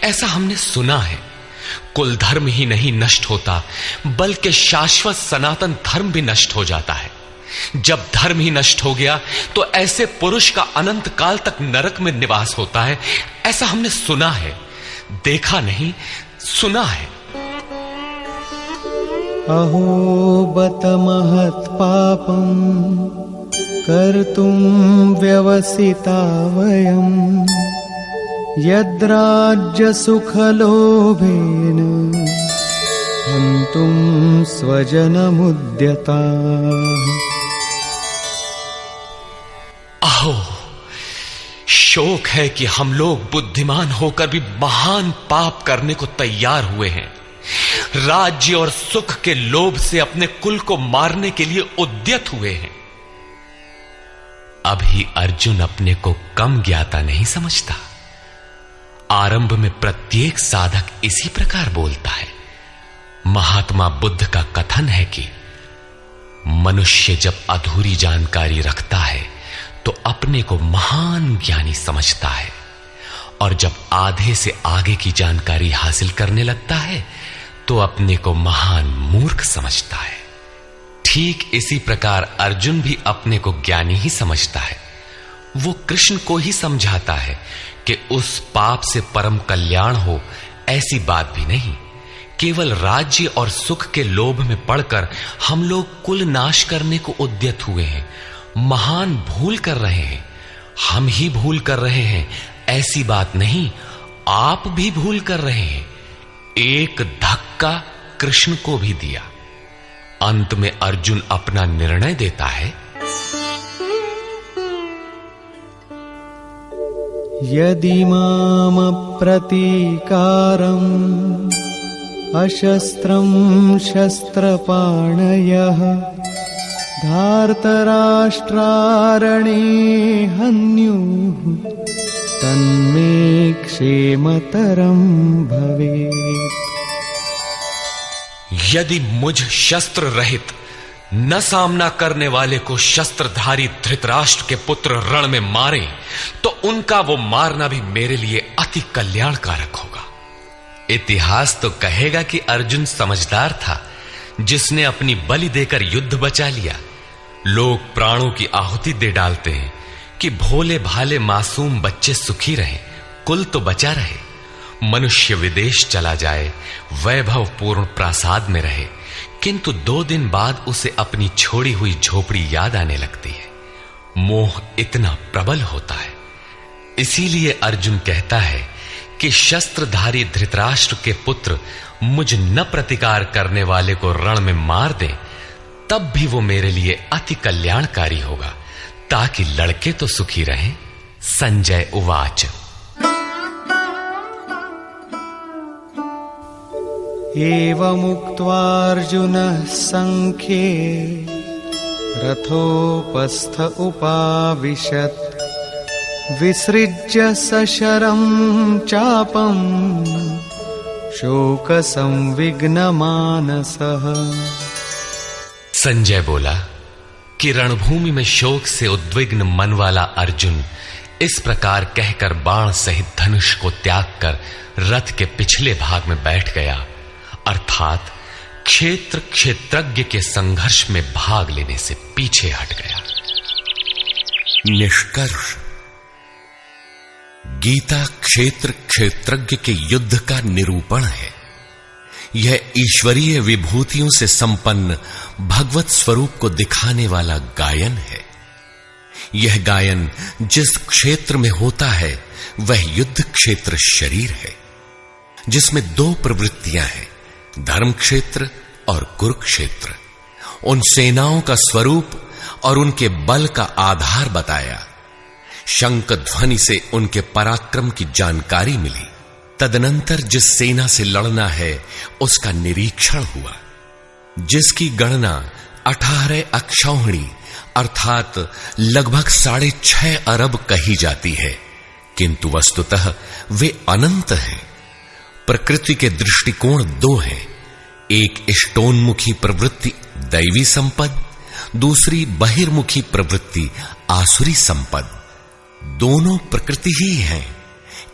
ऐसा हमने सुना है। कुल धर्म ही नहीं नष्ट होता, बल्कि शाश्वत सनातन धर्म भी नष्ट हो जाता है। जब धर्म ही नष्ट हो गया तो ऐसे पुरुष का अनंत काल तक नरक में निवास होता है, ऐसा हमने सुना है, देखा नहीं, सुना है। अहो बत महत् पापं कर्तुं व्यवसिता वयं यद्राज्य सुखलोभेन हन्तुं स्वजनमुद्यताः। अहो, शोक है कि हम लोग बुद्धिमान होकर भी महान पाप करने को तैयार हुए हैं। राज्य और सुख के लोभ से अपने कुल को मारने के लिए उद्यत हुए हैं। अभी अर्जुन अपने को कम ज्ञाता नहीं समझता। आरंभ में प्रत्येक साधक इसी प्रकार बोलता है। महात्मा बुद्ध का कथन है कि मनुष्य जब अधूरी जानकारी रखता है तो अपने को महान ज्ञानी समझता है, और जब आधे से आगे की जानकारी हासिल करने लगता है तो अपने को महान मूर्ख समझता है। ठीक इसी प्रकार अर्जुन भी अपने को ज्ञानी ही समझता है। वो कृष्ण को ही समझाता है कि उस पाप से परम कल्याण हो, ऐसी बात भी नहीं। केवल राज्य और सुख के लोभ में पड़कर हम लोग कुल नाश करने को उद्यत हुए हैं। महान भूल कर रहे हैं। हम ही भूल कर रहे हैं, ऐसी बात नहीं, आप भी भूल कर रहे हैं। एक धक्का कृष्ण को भी दिया। अंत में अर्जुन अपना निर्णय देता है। यदि माम प्रतीकारम् अशस्त्रं शस्त्रपाणयः धार्तराष्ट्रारणे हन्युः तन्मे क्षेमतरं भवेत्। यदि मुझ शस्त्र रहित न सामना करने वाले को शस्त्रधारी धृतराष्ट्र के पुत्र रण में मारे तो उनका वो मारना भी मेरे लिए अति कल्याणकारक होगा। इतिहास तो कहेगा कि अर्जुन समझदार था, जिसने अपनी बलि देकर युद्ध बचा लिया। लोग प्राणों की आहुति दे डालते हैं कि भोले भाले मासूम बच्चे सुखी रहें, कुल तो बचा रहे। मनुष्य विदेश चला जाए, वैभव पूर्ण प्रासाद में रहे, किंतु 2 दिन बाद उसे अपनी छोड़ी हुई झोपड़ी याद आने लगती है। मोह इतना प्रबल होता है। इसीलिए अर्जुन कहता है कि शस्त्रधारी धृतराष्ट्र के पुत्र मुझ न प्रतिकार करने वाले को रण में मार दे, तब भी वो मेरे लिए अति कल्याणकारी होगा, ताकि लड़के तो सुखी रहें। संजय उवाच। एवमुक्त्वार्जुनः संख्ये रथोपस्थ उपाविशत् विसृज्य सशरं चापं शोकसंविघ्नमानसः। संजय बोला कि रणभूमि में शोक से उद्विग्न मन वाला अर्जुन इस प्रकार कहकर बाण सहित धनुष को त्याग कर रथ के पिछले भाग में बैठ गया, अर्थात क्षेत्र क्षेत्रज्ञ के संघर्ष में भाग लेने से पीछे हट गया। निष्कर्ष, गीता क्षेत्र क्षेत्रज्ञ के युद्ध का निरूपण है। यह ईश्वरीय विभूतियों से संपन्न भगवत स्वरूप को दिखाने वाला गायन है। यह गायन जिस क्षेत्र में होता है वह युद्ध क्षेत्र शरीर है, जिसमें 2 प्रवृत्तियां हैं, धर्म क्षेत्र और कुरुक्षेत्र। उन सेनाओं का स्वरूप और उनके बल का आधार बताया। शंख ध्वनि से उनके पराक्रम की जानकारी मिली। तदनंतर जिस सेना से लड़ना है उसका निरीक्षण हुआ, जिसकी गणना 18 अक्षौहिणी अर्थात लगभग 6.5 अरब कही जाती है, किंतु वस्तुतः वे अनंत हैं। प्रकृति के दृष्टिकोण 2 हैं। एक इष्टोन्मुखी प्रवृत्ति दैवी संपद, दूसरी बहिर्मुखी प्रवृत्ति आसुरी संपद। दोनों प्रकृति ही हैं।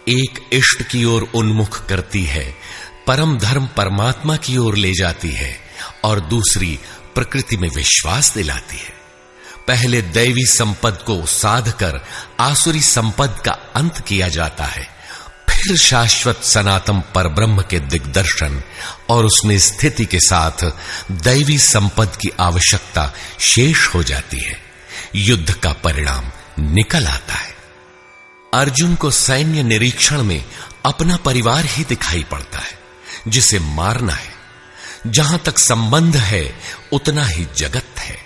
एक इष्ट की ओर उन्मुख करती है, परम धर्म परमात्मा की ओर ले जाती है, और दूसरी प्रकृति में विश्वास दिलाती है। पहले दैवी संपद को साध कर आसुरी संपद का अंत किया जाता है, फिर शाश्वत सनातन परब्रह्म के दिग्दर्शन और उसमें स्थिति के साथ दैवी संपद की आवश्यकता शेष हो जाती है। युद्ध का परिणाम निकल आता है। अर्जुन को सैन्य निरीक्षण में अपना परिवार ही दिखाई पड़ता है, जिसे मारना है। जहां तक संबंध है उतना ही जगत है।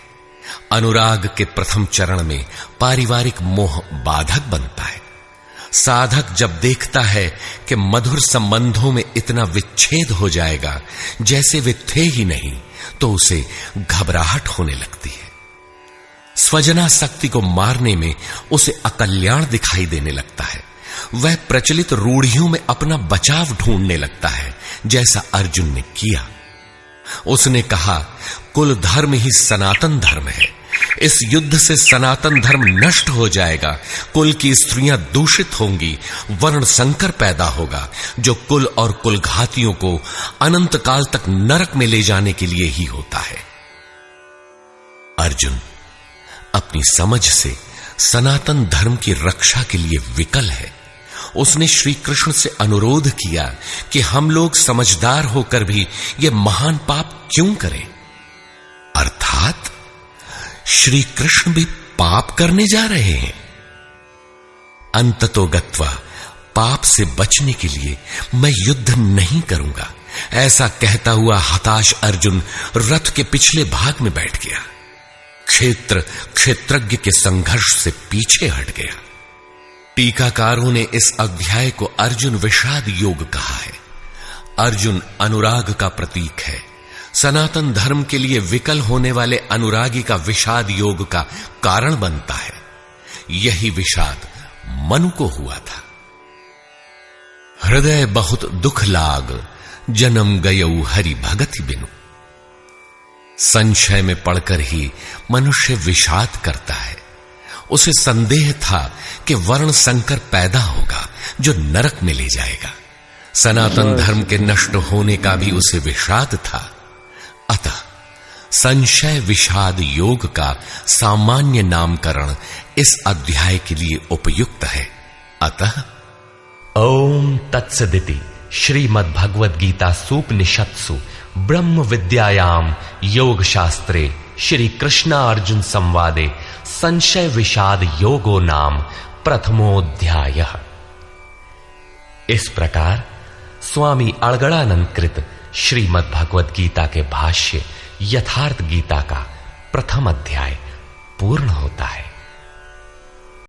अनुराग के प्रथम चरण में पारिवारिक मोह बाधक बनता है। साधक जब देखता है कि मधुर संबंधों में इतना विच्छेद हो जाएगा जैसे वे थे ही नहीं, तो उसे घबराहट होने लगती है। स्वजनासक्ति को मारने में उसे अकल्याण दिखाई देने लगता है। वह प्रचलित रूढ़ियों में अपना बचाव ढूंढने लगता है, जैसा अर्जुन ने किया। उसने कहा, कुल धर्म ही सनातन धर्म है। इस युद्ध से सनातन धर्म नष्ट हो जाएगा, कुल की स्त्रियां दूषित होंगी, वर्ण संकर पैदा होगा, जो कुल और कुलघातियों को अनंत काल तक नरक में ले जाने के लिए ही होता है। अर्जुन अपनी समझ से सनातन धर्म की रक्षा के लिए विकल है। उसने श्री कृष्ण से अनुरोध किया कि हम लोग समझदार होकर भी यह महान पाप क्यों करें। अर्थात श्री कृष्ण भी पाप करने जा रहे हैं। अंततोगत्वा पाप से बचने के लिए मैं युद्ध नहीं करूंगा, ऐसा कहता हुआ हताश अर्जुन रथ के पिछले भाग में बैठ गया। क्षेत्रज्ञ के संघर्ष से पीछे हट गया। टीकाकारों ने इस अध्याय को अर्जुन विषाद योग कहा है। अर्जुन अनुराग का प्रतीक है। सनातन धर्म के लिए विकल होने वाले अनुरागी का विषाद योग का कारण बनता है। यही विषाद मनु को हुआ था। हृदय बहुत दुख लाग, जन्म गयऊ हरि भगति बिनु। संशय में पड़कर ही मनुष्य विषाद करता है। उसे संदेह था कि वर्ण संकर पैदा होगा जो नरक में ले जाएगा। सनातन धर्म के नष्ट होने का भी उसे विषाद था। अतः संशय विषाद योग का सामान्य नामकरण इस अध्याय के लिए उपयुक्त है। अतः ओम तत्सदिति श्रीमद् भगवद गीता सूपनिषत्सु ब्रह्म विद्यायाम योग शास्त्रे श्री कृष्ण अर्जुन संवादे संशय विषाद योगो नाम प्रथमोऽध्यायः। इस प्रकार स्वामी अड़गड़ानंद कृत श्रीमद् भगवद गीता के भाष्य यथार्थ गीता का प्रथम अध्याय पूर्ण होता है।